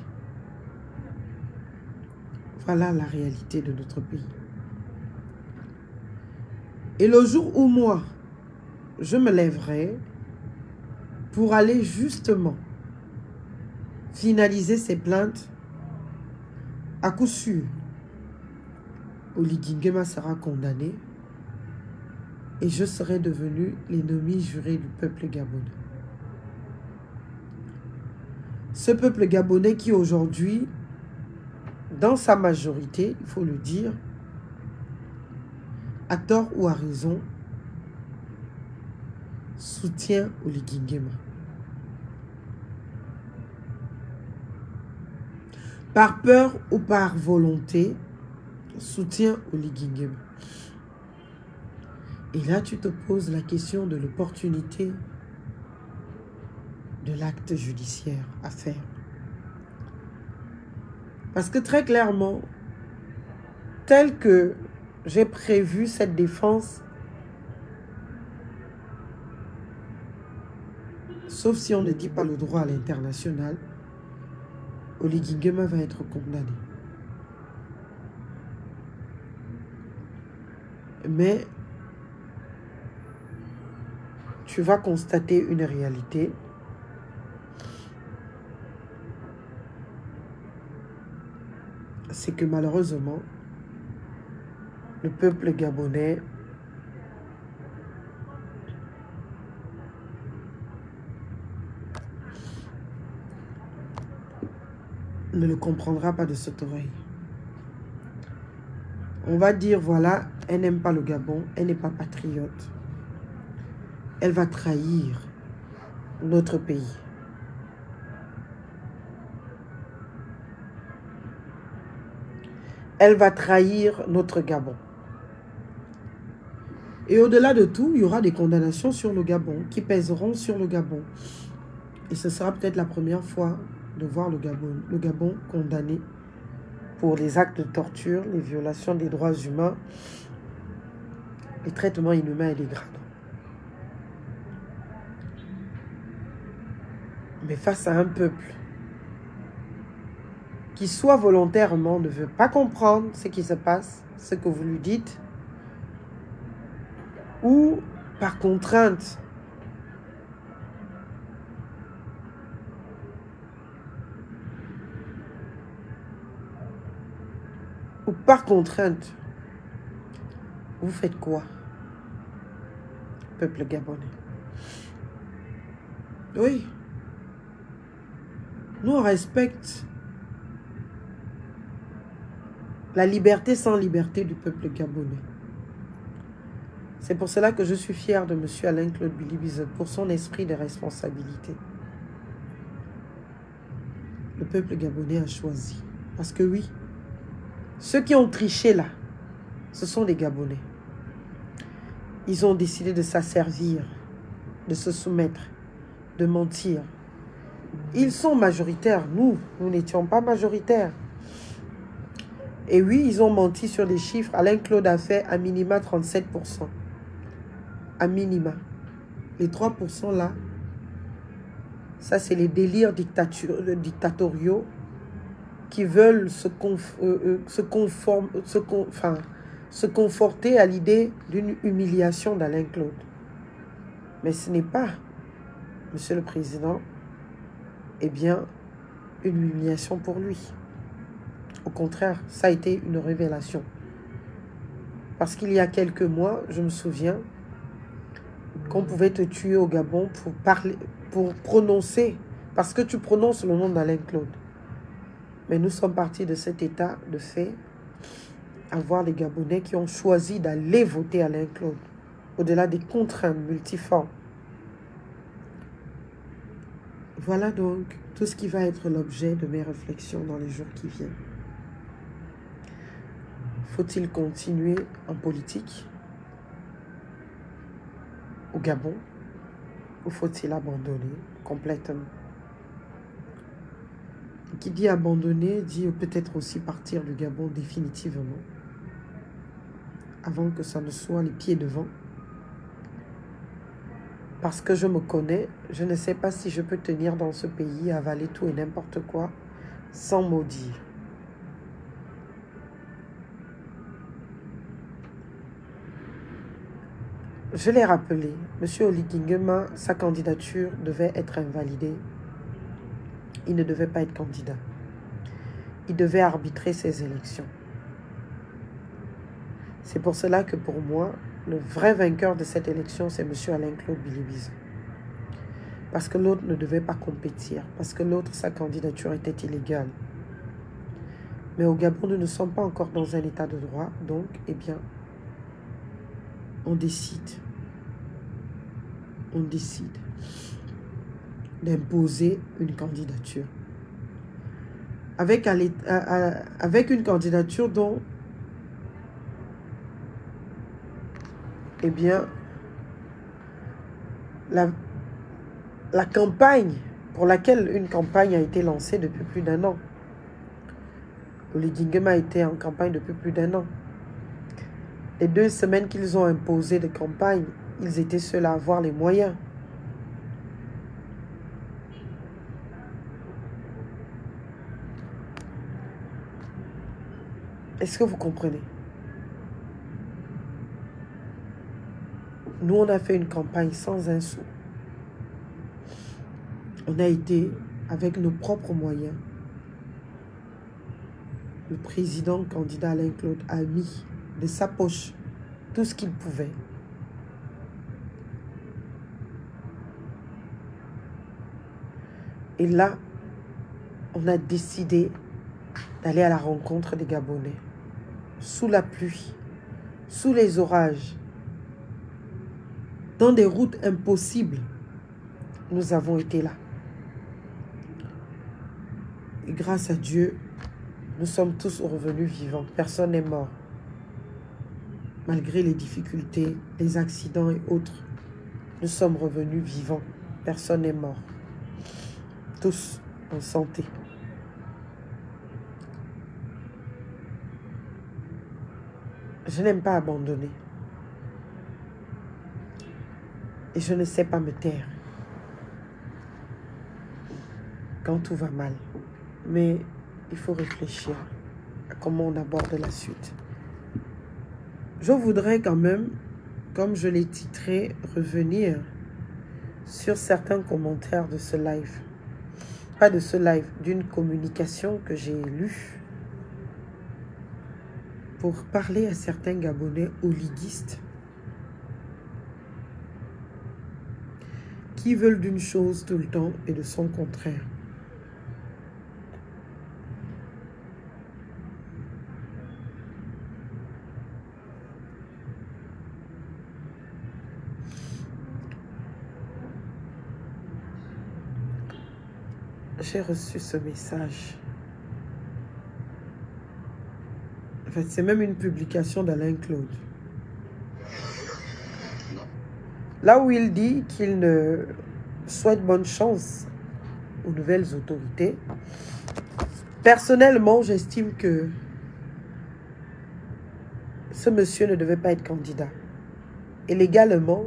Voilà la réalité de notre pays. Et le jour où moi, je me lèverai pour aller justement finaliser ces plaintes, à coup sûr, Oligui Nguema sera condamné et je serai devenu l'ennemi juré du peuple gabonais. Ce peuple gabonais qui aujourd'hui, dans sa majorité, il faut le dire, à tort ou à raison, soutient Oligui Nguema. Par peur ou par volonté, soutient Oligui Nguema. Et là, tu te poses la question de l'opportunité de l'acte judiciaire à faire. Parce que très clairement, tel que j'ai prévu cette défense, sauf si on ne dit pas le droit à l'international, Oligui Nguema va être condamné. Mais tu vas constater une réalité. C'est que malheureusement, le peuple gabonais ne le comprendra pas de cette oreille. On va dire, voilà, elle n'aime pas le Gabon, elle n'est pas patriote. Elle va trahir notre pays. Elle va trahir notre Gabon. Et au-delà de tout, il y aura des condamnations sur le Gabon, qui pèseront sur le Gabon. Et ce sera peut-être la première fois de voir le Gabon condamné pour les actes de torture, les violations des droits humains, les traitements inhumains et dégradants. Mais face à un peuple qui soit volontairement ne veut pas comprendre ce qui se passe, ce que vous lui dites, ou par contrainte, vous faites quoi, peuple gabonais? Oui. Nous, on respecte la liberté sans liberté du peuple gabonais. C'est pour cela que je suis fier de M. Alain-Claude Bilibise pour son esprit de responsabilité. Le peuple gabonais a choisi. Parce que oui, ceux qui ont triché là, ce sont des Gabonais. Ils ont décidé de s'asservir, de se soumettre, de mentir. Ils sont majoritaires. Nous n'étions pas majoritaires. Et oui, ils ont menti sur les chiffres. Alain-Claude a fait à minima 37%. À minima. Les 3% là, ça c'est les délires dictatoriaux qui veulent se conforter à l'idée d'une humiliation d'Alain-Claude. Mais ce n'est pas, Monsieur le Président, eh bien, une humiliation pour lui. Au contraire, ça a été une révélation. Parce qu'il y a quelques mois, je me souviens qu'on pouvait te tuer au Gabon pour parler, pour prononcer, parce que tu prononces le nom d'Alain-Claude. Mais nous sommes partis de cet état de fait à voir les Gabonais qui ont choisi d'aller voter Alain-Claude, au-delà des contraintes multiformes. Voilà donc tout ce qui va être l'objet de mes réflexions dans les jours qui viennent. Faut-il continuer en politique au Gabon ou faut-il abandonner complètement? Qui dit abandonner dit peut-être aussi partir du Gabon définitivement avant que ça ne soit les pieds devant. Parce que je me connais, je ne sais pas si je peux tenir dans ce pays, avaler tout et n'importe quoi sans maudire. Je l'ai rappelé, M. Oligui Nguema, sa candidature devait être invalidée. Il ne devait pas être candidat. Il devait arbitrer ces élections. C'est pour cela que pour moi, le vrai vainqueur de cette élection, c'est M. Alain-Claude Bilibise. Parce que l'autre ne devait pas compétir. Parce que l'autre, sa candidature était illégale. Mais au Gabon, nous ne sommes pas encore dans un état de droit. Donc, eh bien, on décide d'imposer une candidature. Avec une candidature dont, eh bien, la campagne, pour laquelle une campagne a été lancée depuis plus d'1 an. Oligui Nguema a été en campagne depuis plus d'1 an. Les 2 semaines qu'ils ont imposées de campagne, ils étaient seuls à avoir les moyens. Est-ce que vous comprenez? Nous, on a fait une campagne sans un sou. On a été avec nos propres moyens. Le président candidat Alain Claude a mis de sa poche tout ce qu'il pouvait. Et là, on a décidé d'aller à la rencontre des Gabonais. Sous la pluie, sous les orages, dans des routes impossibles, nous avons été là. Et grâce à Dieu, nous sommes tous revenus vivants. Personne n'est mort. Malgré les difficultés, les accidents et autres, nous sommes revenus vivants. Personne n'est mort. Tous en santé. Je n'aime pas abandonner. Et je ne sais pas me taire quand tout va mal. Mais il faut réfléchir à comment on aborde la suite. Je voudrais quand même, comme je l'ai titré, revenir sur certains commentaires de ce live. Pas de ce live, d'une communication que j'ai lue pour parler à certains Gabonais oliguistes qui veulent d'une chose tout le temps et de son contraire. J'ai reçu ce message. En fait, c'est même une publication d'Alain Claude. Là où il dit qu'il ne souhaite bonne chance aux nouvelles autorités, personnellement, j'estime que ce monsieur ne devait pas être candidat. Et légalement,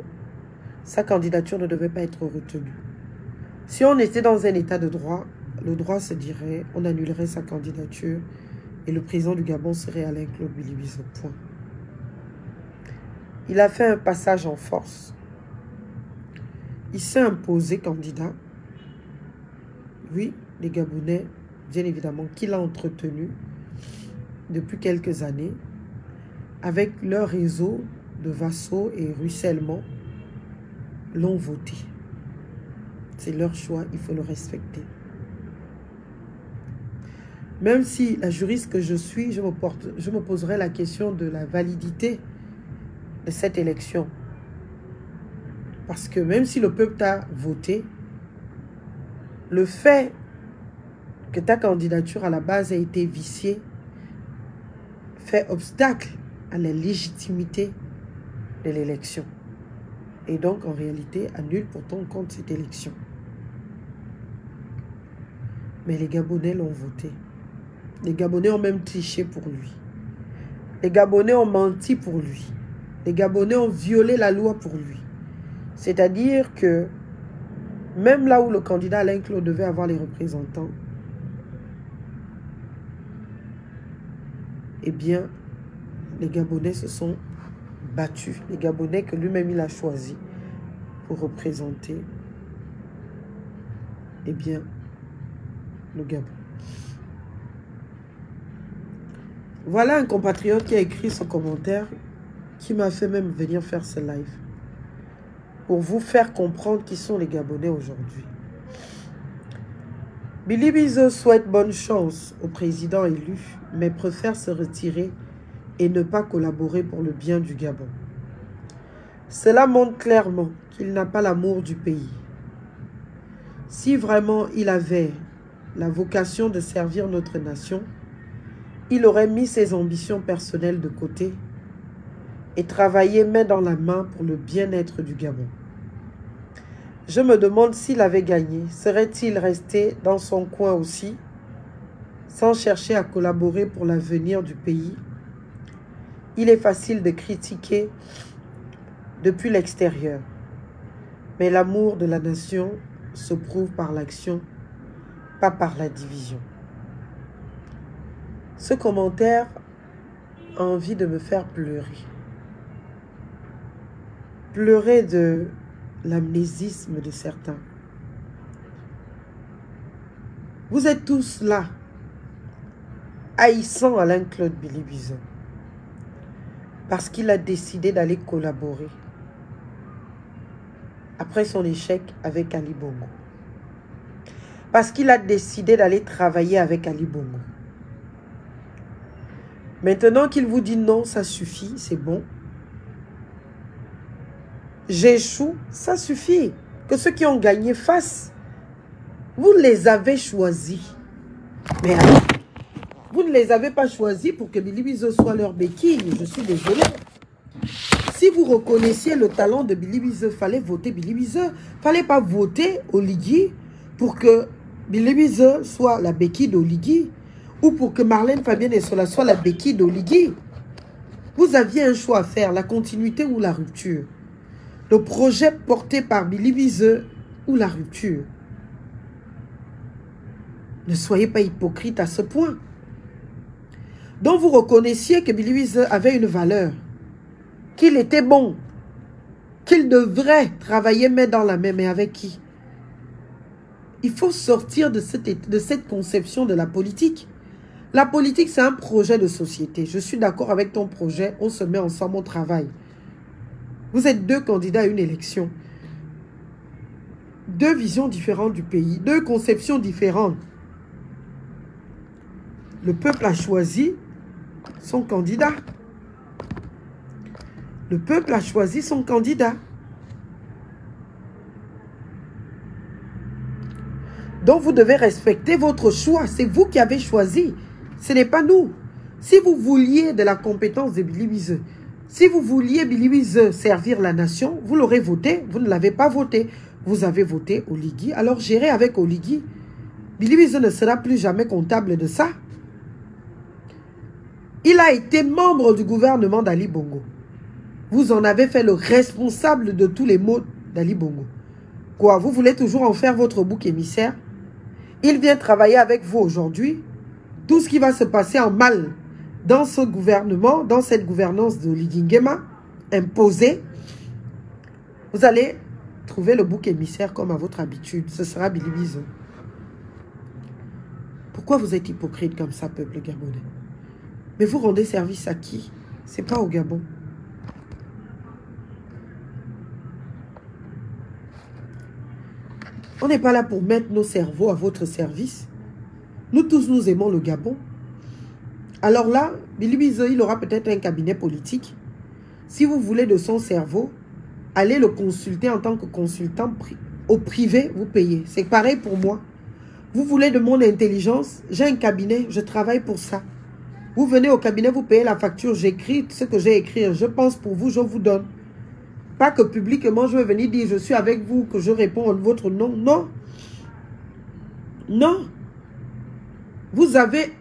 sa candidature ne devait pas être retenue. Si on était dans un état de droit, le droit se dirait, on annulerait sa candidature et le président du Gabon serait Alain Claude Bilibiso. Point. Il a fait un passage en force. Il s'est imposé candidat. Oui, les Gabonais, bien évidemment, qu'il a entretenu depuis quelques années avec leur réseau de vassaux et ruissellement l'ont voté. C'est leur choix, il faut le respecter. Même si la juriste que je suis, je me poserai la question de la validité de cette élection. Parce que même si le peuple t'a voté, le fait que ta candidature à la base a été viciée fait obstacle à la légitimité de l'élection. Et donc, en réalité, annule pour ton compte cette élection. Mais les Gabonais l'ont voté. Les Gabonais ont même triché pour lui. Les Gabonais ont menti pour lui. Les Gabonais ont violé la loi pour lui. C'est-à-dire que même là où le candidat Alain Claude devait avoir les représentants, eh bien, les Gabonais se sont battus. Les Gabonais que lui-même il a choisi pour représenter, eh bien, le Gabon. Voilà un compatriote qui a écrit ce commentaire qui m'a fait même venir faire ce live pour vous faire comprendre qui sont les Gabonais aujourd'hui. Bilibiso souhaite bonne chance au président élu, mais préfère se retirer et ne pas collaborer pour le bien du Gabon. Cela montre clairement qu'il n'a pas l'amour du pays. Si vraiment il avait la vocation de servir notre nation, il aurait mis ses ambitions personnelles de côté et travaillé main dans la main pour le bien-être du Gabon. Je me demande s'il avait gagné, serait-il resté dans son coin aussi, sans chercher à collaborer pour l'avenir du pays? Il est facile de critiquer depuis l'extérieur, mais l'amour de la nation se prouve par l'action, pas par la division. Ce commentaire a envie de me faire pleurer. Pleurer de l'amnésisme de certains. Vous êtes tous là, haïssant Alain-Claude Billy-Buzyn, parce qu'il a décidé d'aller collaborer après son échec avec Ali Bongo. Parce qu'il a décidé d'aller travailler avec Ali Bongo. Maintenant qu'il vous dit non, ça suffit, c'est bon. J'échoue, ça suffit. Que ceux qui ont gagné fassent. Vous les avez choisis. Mais alors, vous ne les avez pas choisis pour que Billy-Buzyn soit leur béquille. Je suis désolée. Si vous reconnaissiez le talent de Billy-Buzyn, il fallait voter Billy-Buzyn. Il ne fallait pas voter Oligui pour que Billy-Buzyn soit la béquille d'Oligui ou pour que Marlène Fabienne Essola soit la béquille d'Oligui. Vous aviez un choix à faire, la continuité ou la rupture. Le projet porté par Billy-Buzyn ou la rupture. Ne soyez pas hypocrite à ce point. Donc vous reconnaissiez que Billy-Buzyn avait une valeur, qu'il était bon, qu'il devrait travailler main dans la main, mais avec qui? Il faut sortir de cette conception de la politique. La politique, c'est un projet de société. Je suis d'accord avec ton projet, on se met ensemble, on travaille. Vous êtes deux candidats à une élection. Deux visions différentes du pays, deux conceptions différentes. Le peuple a choisi son candidat. Le peuple a choisi son candidat. Donc vous devez respecter votre choix. C'est vous qui avez choisi. Ce n'est pas nous. Si vous vouliez de la compétence de Billy-Buzyn, si vous vouliez Billy-Buzyn servir la nation, vous l'aurez voté. Vous ne l'avez pas voté. Vous avez voté Oligui. Alors gérez avec Oligui. Billy-Buzyn ne sera plus jamais comptable de ça. Il a été membre du gouvernement d'Ali Bongo. Vous en avez fait le responsable de tous les maux d'Ali Bongo. Quoi, vous voulez toujours en faire votre bouc émissaire? Il vient travailler avec vous aujourd'hui. Tout ce qui va se passer en mal dans ce gouvernement, dans cette gouvernance de Oligui Nguema, imposée, vous allez trouver le bouc émissaire comme à votre habitude. Ce sera Billy-Buzyn. Pourquoi vous êtes hypocrite comme ça, peuple gabonais? Mais vous rendez service à qui? C'est pas au Gabon. On n'est pas là pour mettre nos cerveaux à votre service. Nous tous, nous aimons le Gabon. Alors là, Billy-Buzyn, il aura peut-être un cabinet politique. Si vous voulez de son cerveau, allez le consulter en tant que consultant au privé, vous payez. C'est pareil pour moi. Vous voulez de mon intelligence, j'ai un cabinet, je travaille pour ça. Vous venez au cabinet, vous payez la facture, j'écris ce que j'ai écrit, je pense pour vous, je vous donne. Pas que publiquement, je vais venir dire, je suis avec vous, que je réponds en votre nom. Non. Non. Vous avez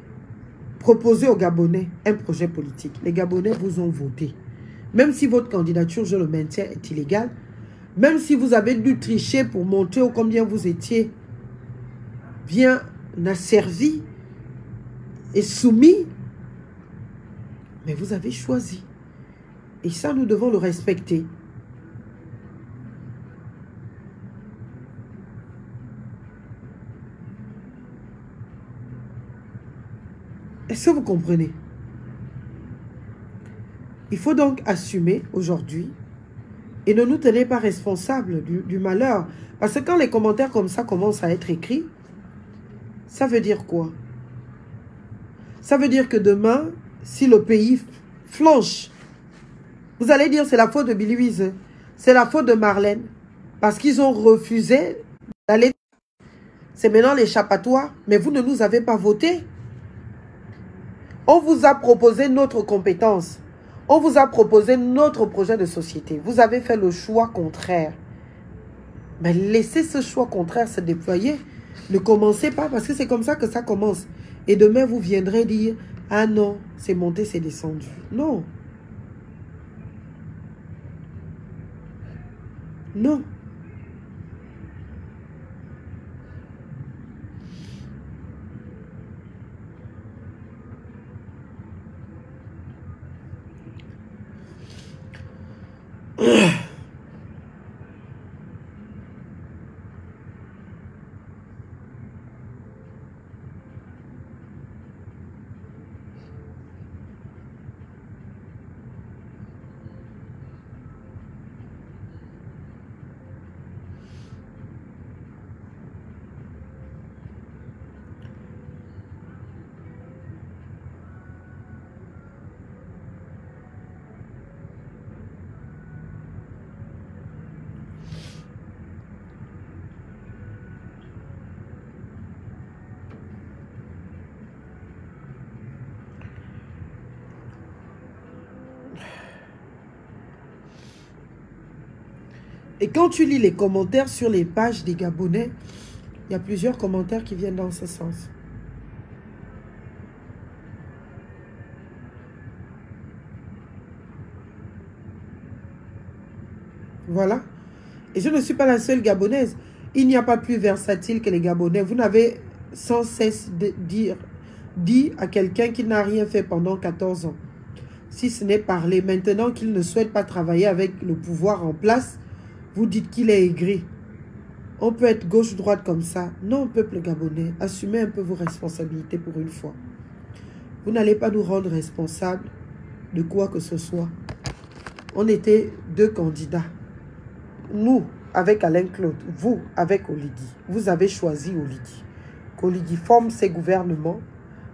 proposé aux Gabonais un projet politique. Les Gabonais vous ont voté. Même si votre candidature, je le maintiens, est illégale, même si vous avez dû tricher pour montrer combien vous étiez bien asservi et soumis, mais vous avez choisi. Et ça, nous devons le respecter. Est-ce que vous comprenez? Il faut donc assumer aujourd'hui et ne nous tenez pas responsables du malheur. Parce que quand les commentaires comme ça commencent à être écrits, ça veut dire quoi? Ça veut dire que demain, si le pays flanche, vous allez dire c'est la faute de Billy-Buzyn, c'est la faute de Marlène, parce qu'ils ont refusé d'aller. C'est maintenant l'échappatoire, mais vous ne nous avez pas voté. On vous a proposé notre compétence. On vous a proposé notre projet de société. Vous avez fait le choix contraire. Mais laissez ce choix contraire se déployer. Ne commencez pas parce que c'est comme ça que ça commence. Et demain, vous viendrez dire, ah non, c'est monté, c'est descendu. Non. Non. Et quand tu lis les commentaires sur les pages des Gabonais, il y a plusieurs commentaires qui viennent dans ce sens. Voilà. Et je ne suis pas la seule Gabonaise. Il n'y a pas plus versatile que les Gabonais. Vous n'avez sans cesse dit à quelqu'un qui n'a rien fait pendant 14 ans, si ce n'est parler. Maintenant qu'il ne souhaite pas travailler avec le pouvoir en place, vous dites qu'il est aigri. On peut être gauche-droite comme ça. Non, peuple gabonais, assumez un peu vos responsabilités pour une fois. Vous n'allez pas nous rendre responsables de quoi que ce soit. On était 2 candidats. Nous, avec Alain Claude, vous, avec Oligui. Vous avez choisi Oligui. Qu'Oligui forme ses gouvernements,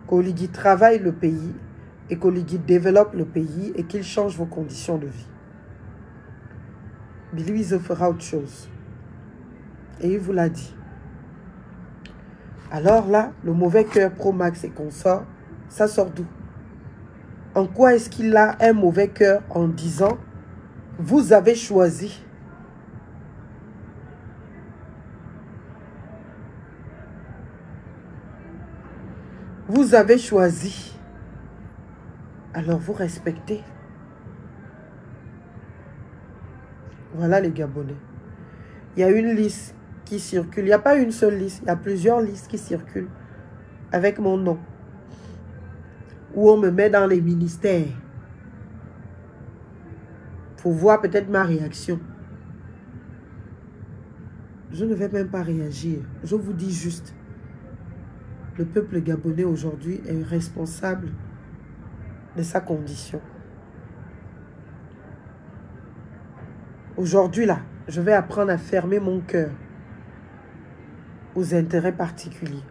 qu'Oligui travaille le pays et qu'Oligui développe le pays et qu'il change vos conditions de vie. Bilouise fera autre chose. Et il vous l'a dit. Alors là, le mauvais cœur Pro Max et consorts, ça sort d'où? En quoi est-ce qu'il a un mauvais cœur en disant « Vous avez choisi ». Vous avez choisi. Alors vous respectez. Voilà les Gabonais. Il y a une liste qui circule. Il n'y a pas une seule liste. Il y a plusieurs listes qui circulent avec mon nom. Où on me met dans les ministères. Pour voir peut-être ma réaction. Je ne vais même pas réagir. Je vous dis juste. Le peuple gabonais aujourd'hui est responsable de sa condition. Aujourd'hui, là, je vais apprendre à fermer mon cœur aux intérêts particuliers.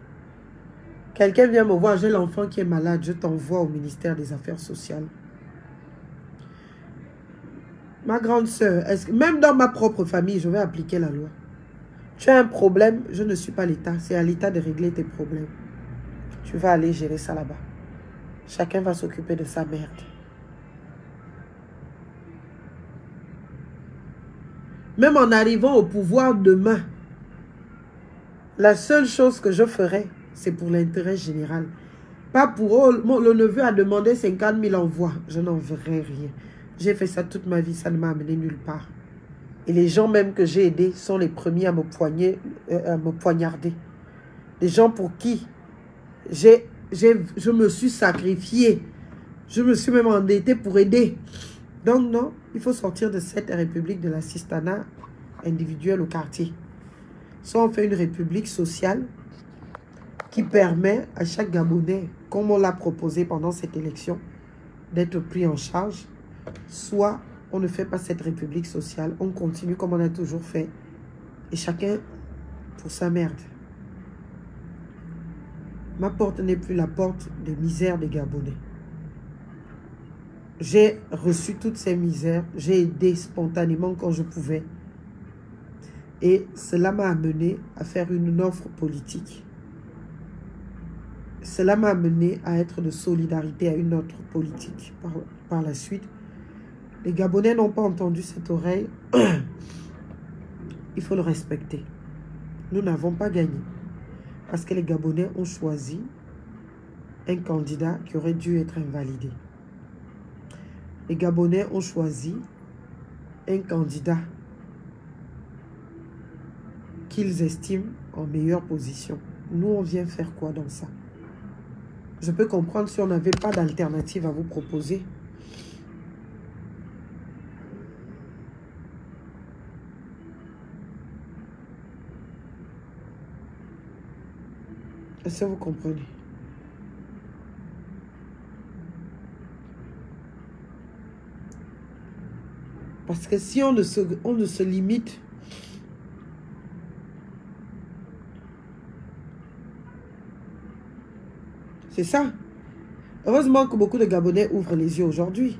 Quelqu'un vient me voir, j'ai l'enfant qui est malade, je t'envoie au ministère des Affaires sociales. Ma grande sœur, même dans ma propre famille, je vais appliquer la loi. Tu as un problème, je ne suis pas l'État, c'est à l'État de régler tes problèmes. Tu vas aller gérer ça là-bas. Chacun va s'occuper de sa merde. Même en arrivant au pouvoir demain, la seule chose que je ferai, c'est pour l'intérêt général. Pas pour le neveu a demandé 50 000 envois. Je n'en verrai rien. J'ai fait ça toute ma vie, ça ne m'a amené nulle part. Et les gens même que j'ai aidés sont les premiers à me poignarder. Les gens pour qui je me suis sacrifié. Je me suis même endetté pour aider. Donc non, il faut sortir de cette république de l'assistanat individuel au quartier. Soit on fait une république sociale qui permet à chaque Gabonais, comme on l'a proposé pendant cette élection, d'être pris en charge. Soit on ne fait pas cette république sociale, on continue comme on a toujours fait. Et chacun pour sa merde. Ma porte n'est plus la porte des misères des Gabonais. J'ai reçu toutes ces misères. J'ai aidé spontanément quand je pouvais. Et cela m'a amené à faire une offre politique. Cela m'a amené à être de solidarité à une autre politique. Par la suite, les Gabonais n'ont pas entendu cette oreille. Il faut le respecter. Nous n'avons pas gagné. Parce que les Gabonais ont choisi un candidat qui aurait dû être invalidé. Les Gabonais ont choisi un candidat qu'ils estiment en meilleure position. Nous, on vient faire quoi dans ça? Je peux comprendre si on n'avait pas d'alternative à vous proposer. Est-ce que vous comprenez? Parce que si on ne se limite, c'est ça. Heureusement que beaucoup de Gabonais ouvrent les yeux aujourd'hui.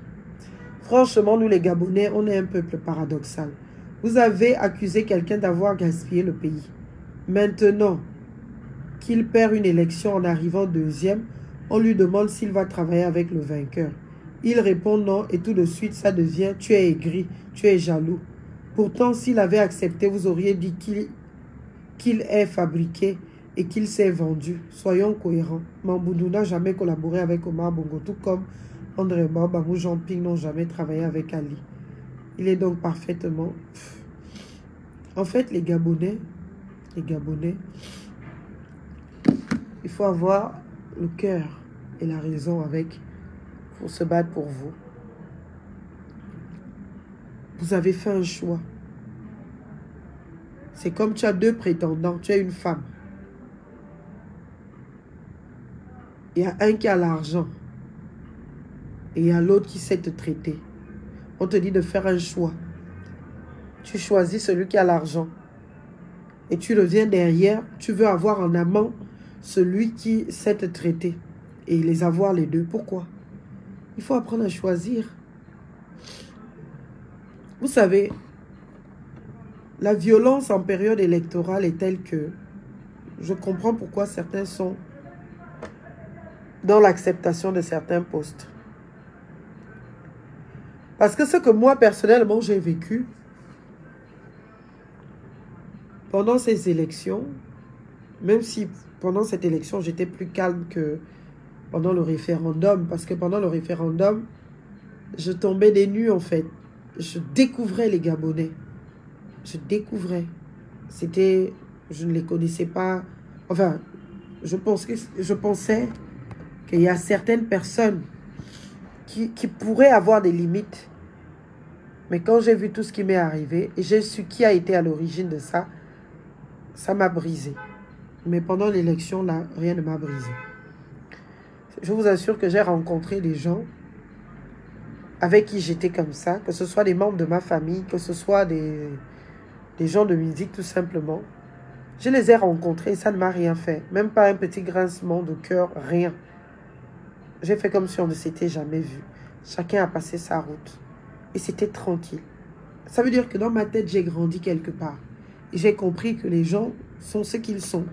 Franchement, nous les Gabonais, on est un peuple paradoxal. Vous avez accusé quelqu'un d'avoir gaspillé le pays. Maintenant qu'il perd une élection en arrivant deuxième, on lui demande s'il va travailler avec le vainqueur. Il répond non et tout de suite, ça devient « tu es aigri, tu es jaloux ». Pourtant, s'il avait accepté, vous auriez dit qu'il est fabriqué et qu'il s'est vendu. Soyons cohérents. Mamboundou n'a jamais collaboré avec Omar Bongo, tout comme André Bamba ou Jean Ping n'ont jamais travaillé avec Ali. Il est donc parfaitement... En fait, les Gabonais, il faut avoir le cœur et la raison pour se battre pour vous. Vous avez fait un choix. C'est comme tu as deux prétendants, tu es une femme. Il y a un qui a l'argent et il y a l'autre qui sait te traiter. On te dit de faire un choix. Tu choisis celui qui a l'argent. Et tu reviens derrière, tu veux avoir en amant celui qui sait te traiter. Et les avoir les deux. Pourquoi? Il faut apprendre à choisir. Vous savez, la violence en période électorale est telle que je comprends pourquoi certains sont dans l'acceptation de certains postes. Parce que ce que moi, personnellement, j'ai vécu pendant ces élections, même si pendant cette élection, j'étais plus calme que pendant le référendum, parce que pendant le référendum, je tombais des nues, en fait. Je découvrais les Gabonais. Je découvrais. C'était... Je ne les connaissais pas. Enfin, je pensais qu'il y a certaines personnes qui pourraient avoir des limites. Mais quand j'ai vu tout ce qui m'est arrivé, et j'ai su qui a été à l'origine de ça, ça m'a brisé. Mais pendant l'élection, là, rien ne m'a brisé. Je vous assure que j'ai rencontré des gens avec qui j'étais comme ça, que ce soit des membres de ma famille, que ce soit des gens de musique tout simplement. Je les ai rencontrés et ça ne m'a rien fait. Même pas un petit grincement de cœur, rien. J'ai fait comme si on ne s'était jamais vu. Chacun a passé sa route. Et c'était tranquille. Ça veut dire que dans ma tête, j'ai grandi quelque part. Et j'ai compris que les gens sont ce qu'ils sont.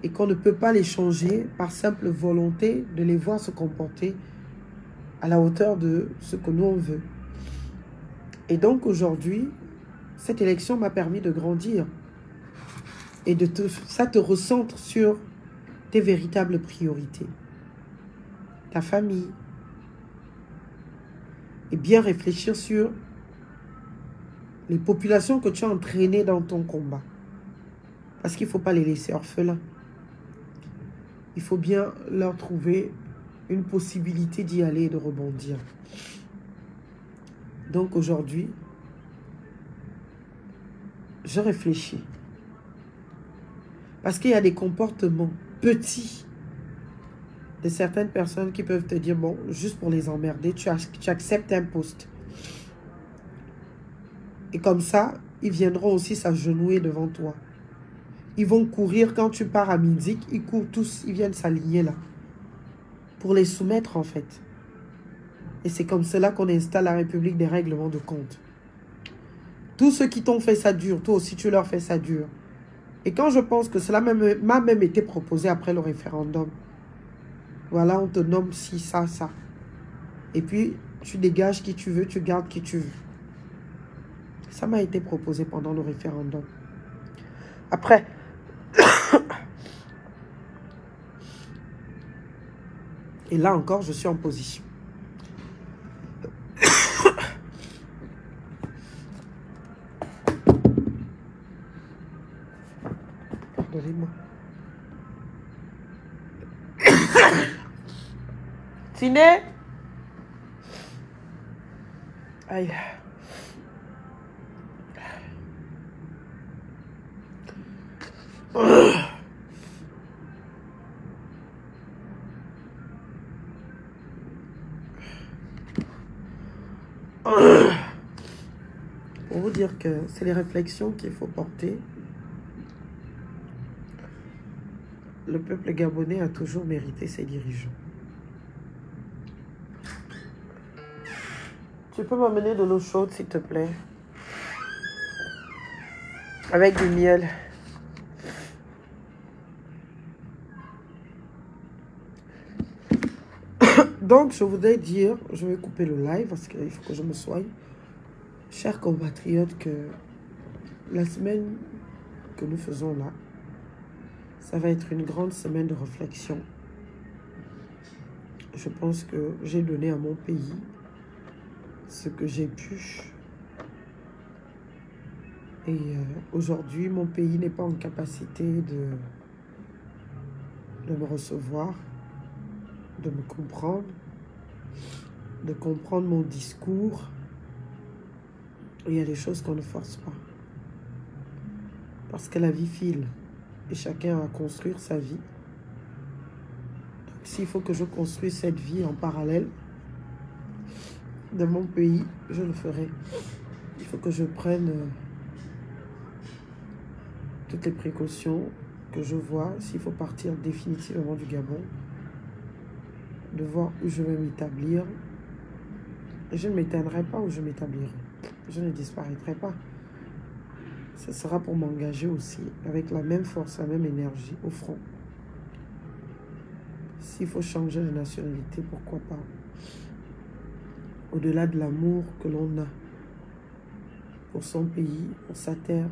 Et qu'on ne peut pas les changer par simple volonté de les voir se comporter à la hauteur de ce que nous on veut. Et donc aujourd'hui, cette élection m'a permis de grandir. Et ça te recentre sur tes véritables priorités. Ta famille. Et bien réfléchir sur les populations que tu as entraînées dans ton combat. Parce qu'il ne faut pas les laisser orphelins. Il faut bien leur trouver une possibilité d'y aller et de rebondir. Donc aujourd'hui, je réfléchis. Parce qu'il y a des comportements petits de certaines personnes qui peuvent te dire, bon, juste pour les emmerder, tu acceptes un poste. Et comme ça, ils viendront aussi s'agenouiller devant toi. Ils vont courir quand tu pars à Minzik, ils courent tous, ils viennent s'aligner là. Pour les soumettre en fait. Et c'est comme cela qu'on installe la République des règlements de compte. Tous ceux qui t'ont fait ça dur, toi aussi tu leur fais ça dur. Et quand je pense que cela m'a même été proposé après le référendum. Voilà, on te nomme ci, ça, ça. Et puis, tu dégages qui tu veux, tu gardes qui tu veux. Ça m'a été proposé pendant le référendum. Après, et là encore, je suis en position. Pardonnez-moi. Tiné. Aïe. Pour vous dire que c'est les réflexions qu'il faut porter. Le peuple gabonais a toujours mérité ses dirigeants. Tu peux m'amener de l'eau chaude, s'il te plaît? Avec du miel. Donc, je voudrais dire, je vais couper le live parce qu'il faut que je me soigne. Chers compatriotes, que la semaine que nous faisons là, ça va être une grande semaine de réflexion. Je pense que j'ai donné à mon pays ce que j'ai pu. Et aujourd'hui, mon pays n'est pas en capacité de me recevoir, de me comprendre, de comprendre mon discours. Et il y a des choses qu'on ne force pas. Parce que la vie file et chacun va construire sa vie. Donc s'il faut que je construise cette vie en parallèle de mon pays, je le ferai. Il faut que je prenne toutes les précautions, que je vois s'il faut partir définitivement du Gabon, de voir où je vais m'établir. Je ne m'éteindrai pas où je m'établirai. Je ne disparaîtrai pas. Ce sera pour m'engager aussi avec la même force, la même énergie au front. S'il faut changer de nationalité, pourquoi pas? Au-delà de l'amour que l'on a pour son pays, pour sa terre,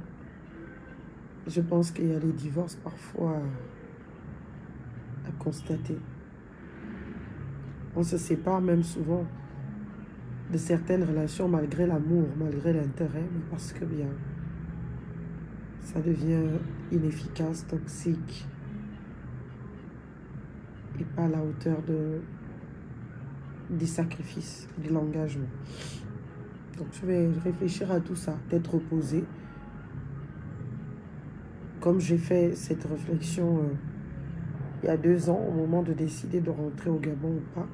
je pense qu'il y a des divorces parfois à constater. On se sépare même souvent de certaines relations malgré l'amour, malgré l'intérêt, mais parce que bien, ça devient inefficace, toxique et pas à la hauteur des sacrifices, de l'engagement. Donc je vais réfléchir à tout ça, d'être reposé. Comme j'ai fait cette réflexion il y a 2 ans, au moment de décider de rentrer au Gabon ou pas,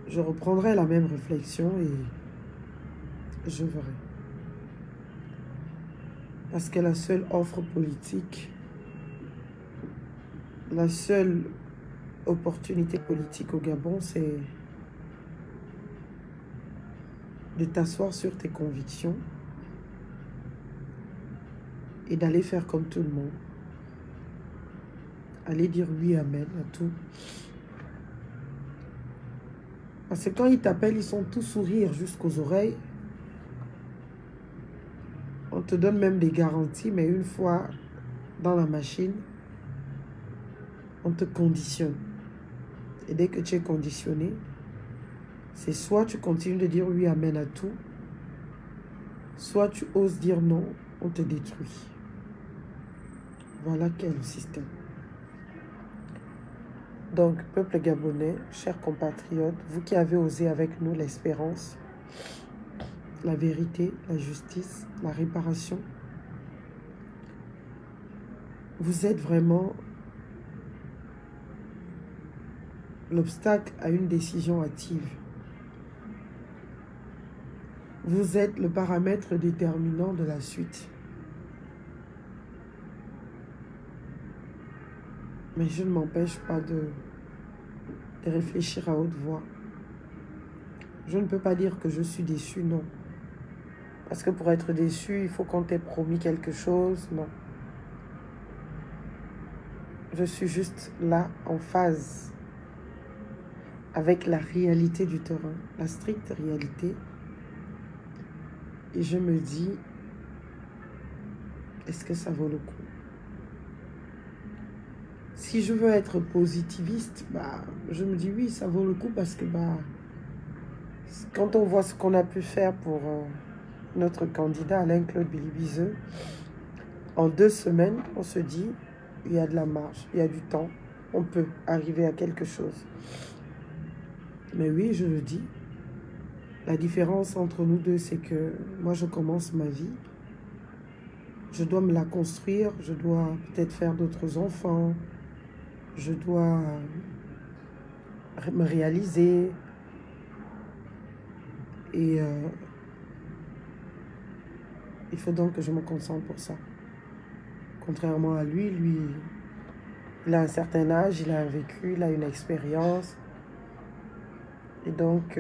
je reprendrai la même réflexion et je verrai. Parce que la seule offre politique, la seule opportunité politique au Gabon, c'est de t'asseoir sur tes convictions et d'aller faire comme tout le monde. Aller dire oui, amen à tout. Parce que quand ils t'appellent, ils sont tous sourires jusqu'aux oreilles. On te donne même des garanties, mais une fois dans la machine, on te conditionne. Et dès que tu es conditionné, c'est soit tu continues de dire oui, amen à tout, soit tu oses dire non, on te détruit. Voilà quel est le système. Donc, peuple gabonais, chers compatriotes, vous qui avez osé avec nous l'espérance, la vérité, la justice, la réparation, vous êtes vraiment l'obstacle à une décision hâtive. Vous êtes le paramètre déterminant de la suite. Mais je ne m'empêche pas de réfléchir à haute voix. Je ne peux pas dire que je suis déçu, non. Parce que pour être déçu, il faut qu'on t'ait promis quelque chose, non. Je suis juste là, en phase avec la réalité du terrain, la stricte réalité. Et je me dis, est-ce que ça vaut le coup? Si je veux être positiviste, je me dis oui, ça vaut le coup parce que quand on voit ce qu'on a pu faire pour notre candidat Alain-Claude Bilibiseux, en 2 semaines, on se dit, il y a de la marge, il y a du temps, on peut arriver à quelque chose. Mais oui, je le dis, la différence entre nous deux, c'est que moi, je commence ma vie, je dois me la construire, je dois peut-être faire d'autres enfants, je dois me réaliser et il faut donc que je me concentre pour ça. Contrairement à lui, il a un certain âge, il a un vécu, il a une expérience. Et donc,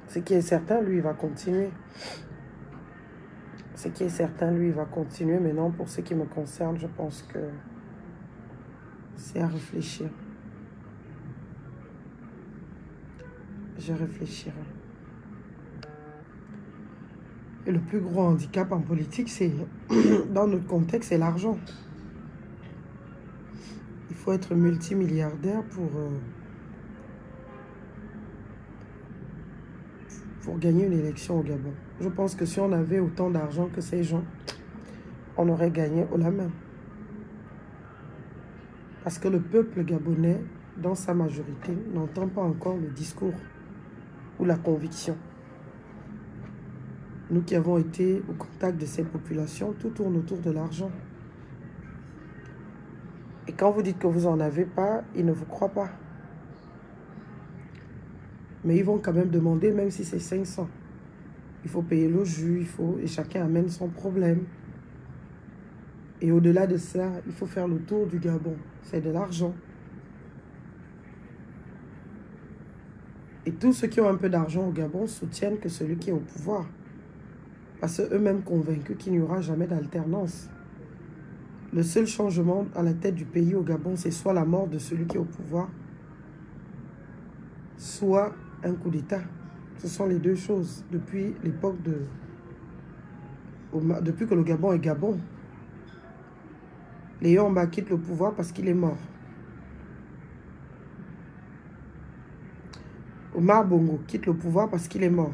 ce qui est certain, lui, il va continuer. Ce qui est certain, lui, il va continuer. Maintenant, pour ce qui me concerne, je pense que c'est à réfléchir. Je réfléchirai. Et le plus gros handicap en politique, c'est, dans notre contexte, c'est l'argent. Il faut être multimilliardaire pour gagner une élection au Gabon. Je pense que si on avait autant d'argent que ces gens, on aurait gagné haut la main. Parce que le peuple gabonais, dans sa majorité, n'entend pas encore le discours ou la conviction. Nous qui avons été au contact de ces populations, tout tourne autour de l'argent. Et quand vous dites que vous n'en avez pas, ils ne vous croient pas. Mais ils vont quand même demander, même si c'est 500. Il faut payer le jus, et chacun amène son problème. Et au-delà de ça, il faut faire le tour du Gabon. C'est de l'argent. Et tous ceux qui ont un peu d'argent au Gabon soutiennent que celui qui est au pouvoir. Parce qu'eux-mêmes convaincus qu'il n'y aura jamais d'alternance. Le seul changement à la tête du pays au Gabon, c'est soit la mort de celui qui est au pouvoir, soit un coup d'État. Ce sont les deux choses depuis l'époque depuis que le Gabon est Gabon. Léon Mba quitte le pouvoir parce qu'il est mort. Omar Bongo quitte le pouvoir parce qu'il est mort.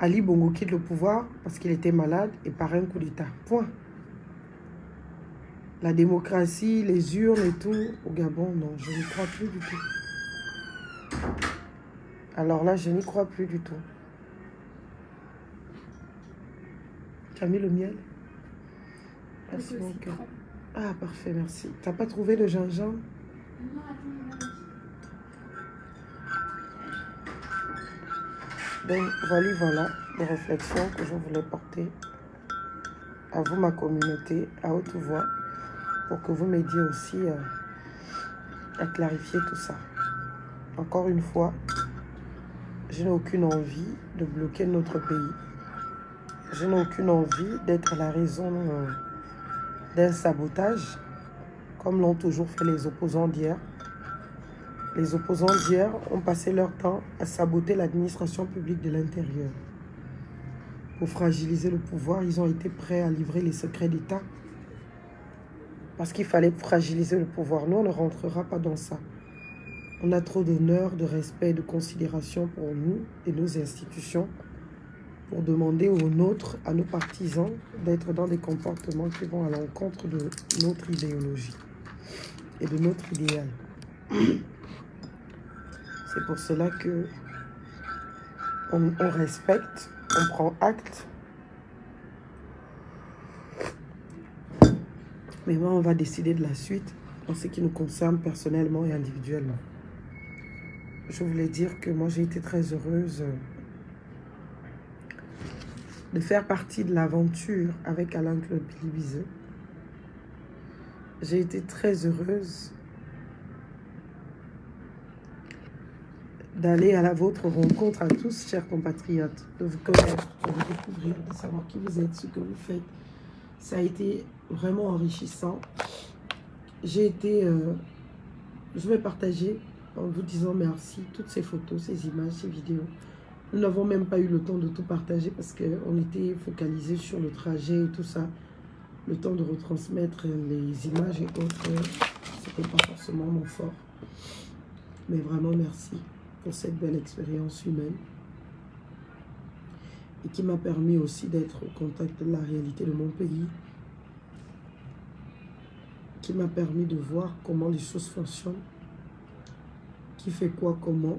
Ali Bongo quitte le pouvoir parce qu'il était malade et par un coup d'État. Point. La démocratie, les urnes et tout, au Gabon, non, je n'y crois plus du tout. Alors là, je n'y crois plus du tout. Tu as mis le miel? Merci mon cœur. Ah, parfait, merci. Tu n'as pas trouvé le gingembre? Non, attends. Donc, voilà les réflexions que je voulais porter à vous, ma communauté, à haute voix, pour que vous m'aidiez aussi à clarifier tout ça. Encore une fois, je n'ai aucune envie de bloquer notre pays. Je n'ai aucune envie d'être la raison d'un sabotage, comme l'ont toujours fait les opposants d'hier. Les opposants d'hier ont passé leur temps à saboter l'administration publique de l'intérieur. Pour fragiliser le pouvoir, ils ont été prêts à livrer les secrets d'État. Parce qu'il fallait fragiliser le pouvoir. Nous, on ne rentrera pas dans ça. On a trop d'honneur, de respect, de considération pour nous et nos institutions pour demander aux nôtres, à nos partisans, d'être dans des comportements qui vont à l'encontre de notre idéologie et de notre idéal. C'est pour cela que on respecte, on prend acte. Mais moi, on va décider de la suite en ce qui nous concerne personnellement et individuellement. Je voulais dire que moi, j'ai été très heureuse de faire partie de l'aventure avec Alain-Claude Bilibizeux. J'ai été très heureuse d'aller à votre rencontre à tous, chers compatriotes, de vous connaître, de vous découvrir, de savoir qui vous êtes, ce que vous faites. Ça a été vraiment enrichissant. J'ai été... je vais partager en vous disant merci, toutes ces photos, ces images, ces vidéos. Nous n'avons même pas eu le temps de tout partager parce qu'on était focalisé sur le trajet et tout ça. Le temps de retransmettre les images et autres, ce n'était pas forcément mon fort. Mais vraiment merci pour cette belle expérience humaine et qui m'a permis aussi d'être au contact de la réalité de mon pays, qui m'a permis de voir comment les choses fonctionnent, qui fait quoi, comment,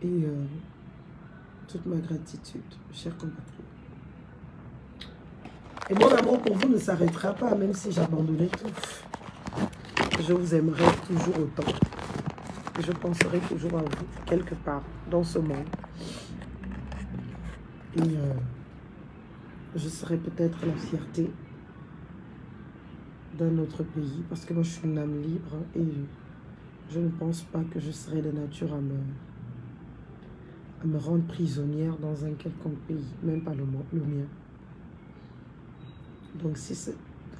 et toute ma gratitude, chers compatriotes. Et mon amour pour vous ne s'arrêtera pas, même si j'abandonnais tout. Je vous aimerai toujours autant. Et je penserai toujours à vous, quelque part, dans ce monde. Et je serai peut-être la fierté d'un autre pays, parce que moi je suis une âme libre et je ne pense pas que je serai de nature à me rendre prisonnière dans un quelconque pays, même pas le mien. Donc si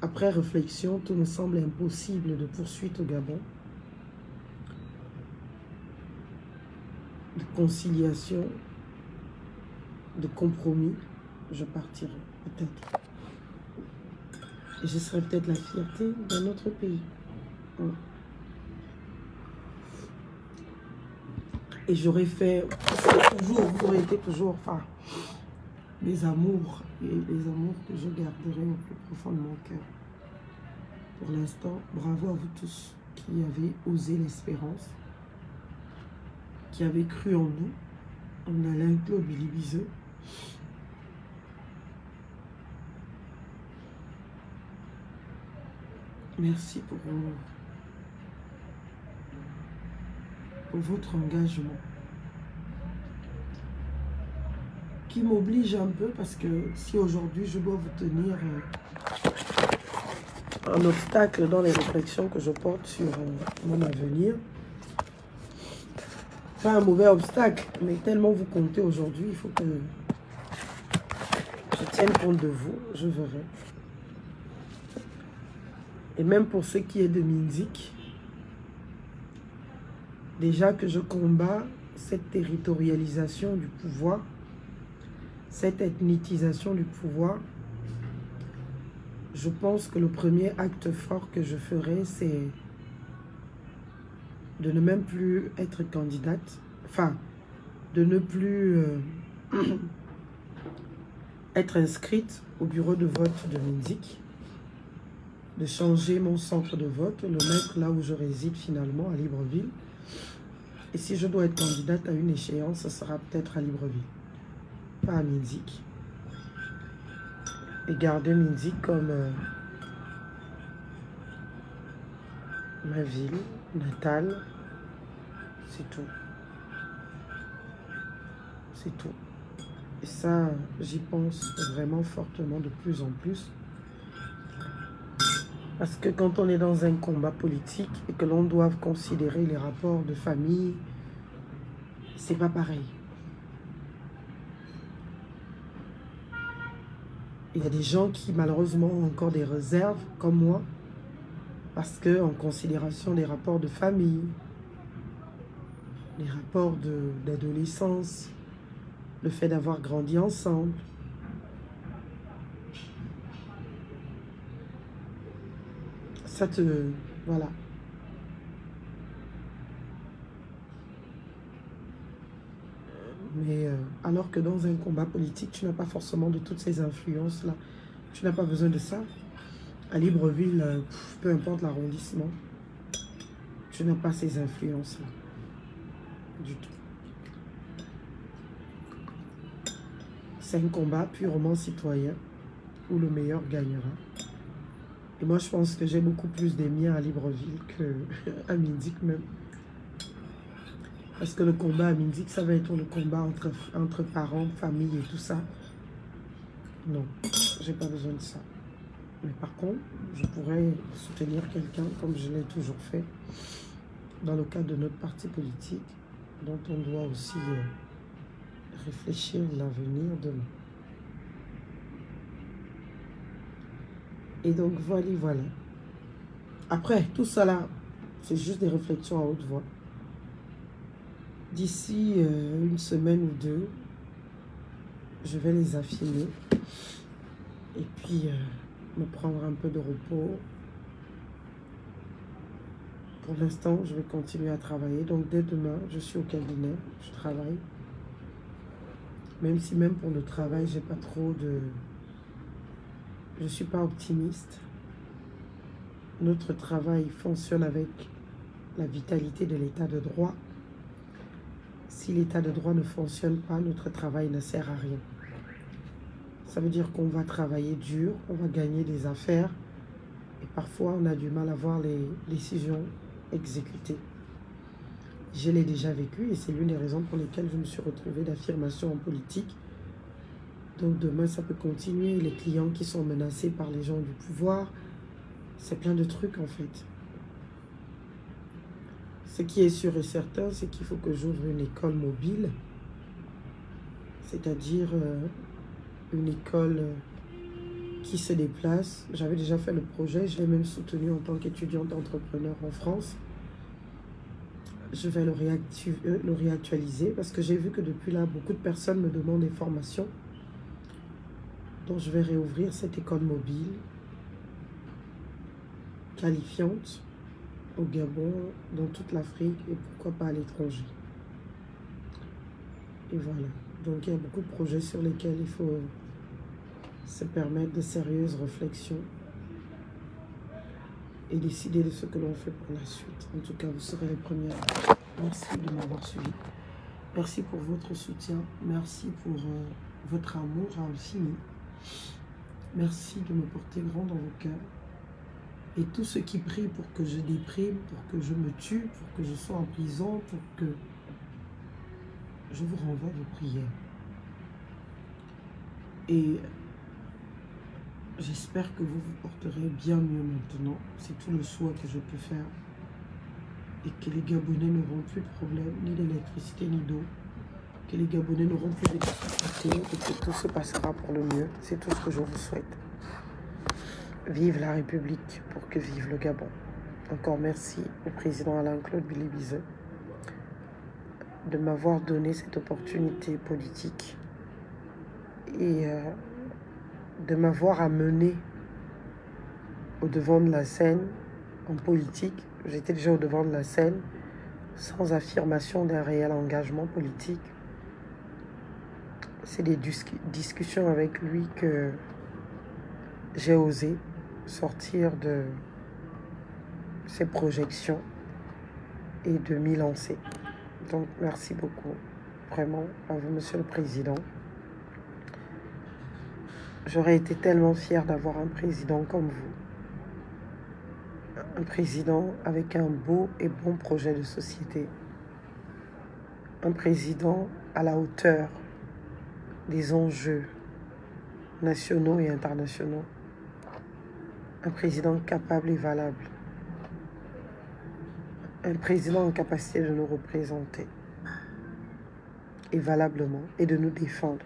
après réflexion, tout me semble impossible de poursuite au Gabon, de conciliation, de compromis, je partirai peut-être. Et je serai peut-être la fierté d'un autre pays. Et j'aurais fait, toujours, vous aurez été toujours, enfin, les amours, et les amours que je garderai au plus profond de mon cœur. Pour l'instant, bravo à vous tous qui avez osé l'espérance, qui avez cru en nous, en Alain Claude Bilibiseux. Merci pour votre engagement. Qui m'oblige un peu parce que si aujourd'hui je dois vous tenir un obstacle dans les réflexions que je porte sur mon avenir, pas un mauvais obstacle, mais tellement vous comptez aujourd'hui, il faut que je tienne compte de vous, je verrai. Et même pour ce qui est de Minzik, déjà que je combats cette territorialisation du pouvoir, cette ethnicisation du pouvoir, je pense que le premier acte fort que je ferai, c'est de ne même plus être candidate, enfin, de ne plus être inscrite au bureau de vote de Minzik, de changer mon centre de vote, le mettre là où je réside finalement, à Libreville. Et si je dois être candidate à une échéance, ce sera peut-être à Libreville, pas à Minzik. Et garder Minzik comme ma ville natale, c'est tout. C'est tout. Et ça, j'y pense vraiment fortement de plus en plus. Parce que quand on est dans un combat politique et que l'on doit considérer les rapports de famille, c'est pas pareil. Il y a des gens qui malheureusement ont encore des réserves, comme moi, parce que en considération des rapports de famille, les rapports d'adolescence, le fait d'avoir grandi ensemble, ça te... voilà. Mais alors que dans un combat politique, tu n'as pas forcément de toutes ces influences-là. Tu n'as pas besoin de ça. À Libreville, peu importe l'arrondissement, tu n'as pas ces influences-là. Du tout. C'est un combat purement citoyen où le meilleur gagnera. Et moi, je pense que j'ai beaucoup plus des miens à Libreville qu'à Minzik même. Parce que le combat à Minzik, ça va être le combat entre parents, famille et tout ça. Non, j'ai pas besoin de ça. Mais par contre, je pourrais soutenir quelqu'un comme je l'ai toujours fait dans le cadre de notre parti politique, dont on doit aussi réfléchir l'avenir demain. Et donc, voilà. Après, tout ça là, c'est juste des réflexions à haute voix. D'ici une semaine ou deux, je vais les affiner. Et puis, me prendre un peu de repos. Pour l'instant, je vais continuer à travailler. Donc, dès demain, je suis au cabinet. Je travaille. Même si même pour le travail, j'ai pas trop de... Je ne suis pas optimiste. Notre travail fonctionne avec la vitalité de l'état de droit. Si l'état de droit ne fonctionne pas, notre travail ne sert à rien. Ça veut dire qu'on va travailler dur, on va gagner des affaires et parfois on a du mal à voir les décisions exécutées. Je l'ai déjà vécu et c'est l'une des raisons pour lesquelles je me suis retrouvée d'affirmation en politique. Donc demain, ça peut continuer. Les clients qui sont menacés par les gens du pouvoir, c'est plein de trucs en fait. Ce qui est sûr et certain, c'est qu'il faut que j'ouvre une école mobile, c'est-à-dire une école qui se déplace. J'avais déjà fait le projet, je l'ai même soutenu en tant qu'étudiante entrepreneur en France. je vais le réactualiser parce que j'ai vu que depuis là, beaucoup de personnes me demandent des formations. Donc, je vais réouvrir cette école mobile qualifiante au Gabon, dans toute l'Afrique et pourquoi pas à l'étranger. Et voilà. Donc, il y a beaucoup de projets sur lesquels il faut se permettre de sérieuses réflexions et décider de ce que l'on fait pour la suite. En tout cas, vous serez les premières. Merci de m'avoir suivi. Merci pour votre soutien. Merci pour votre amour infini. Merci de me porter grand dans vos cœurs. Et tous ceux qui prient pour que je déprime, pour que je me tue, pour que je sois en prison, pour que je vous renvoie vos prières. Et j'espère que vous vous porterez bien mieux maintenant. C'est tout le souhait que je peux faire. Et que les Gabonais n'auront plus de problème, ni d'électricité, ni d'eau. Que les Gabonais n'auront plus de difficultés et que tout se passera pour le mieux. C'est tout ce que je vous souhaite. Vive la République pour que vive le Gabon. Encore merci au président Alain-Claude Billy-Bizet de m'avoir donné cette opportunité politique et de m'avoir amené au devant de la scène en politique. J'étais déjà au devant de la scène sans affirmation d'un réel engagement politique. C'est des discussions avec lui que j'ai osé sortir de ces projections et de m'y lancer. Donc, merci beaucoup, vraiment, à vous, Monsieur le Président. J'aurais été tellement fière d'avoir un président comme vous. Un président avec un beau et bon projet de société. Un président à la hauteur des enjeux nationaux et internationaux. Un président capable et valable. Un président en capacité de nous représenter. Et valablement. Et de nous défendre.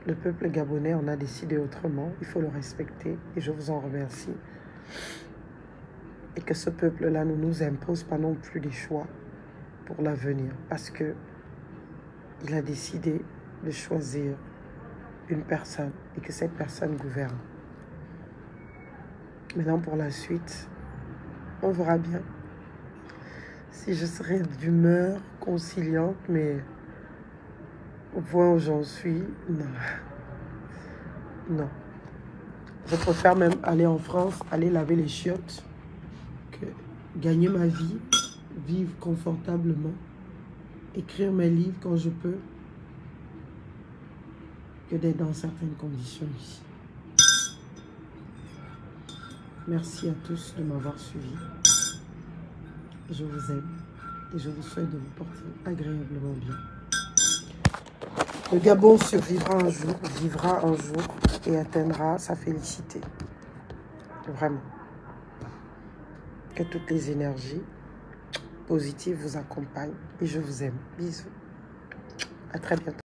Le peuple gabonais en a décidé autrement. Il faut le respecter. Et je vous en remercie. Et que ce peuple-là ne nous impose pas non plus des choix pour l'avenir. Parce que il a décidé de choisir une personne. Et que cette personne gouverne. Maintenant, pour la suite, on verra bien si je serai d'humeur conciliante, mais au point où j'en suis, non. Non. Je préfère même aller en France, aller laver les chiottes, que gagner ma vie, vivre confortablement, écrire mes livres quand je peux, que d'être dans certaines conditions ici. Merci à tous de m'avoir suivi. Je vous aime et je vous souhaite de vous porter agréablement bien. Le Gabon survivra un jour, vivra un jour et atteindra sa félicité. Vraiment. Que toutes les énergies positives vous accompagnent et je vous aime. Bisous. À très bientôt.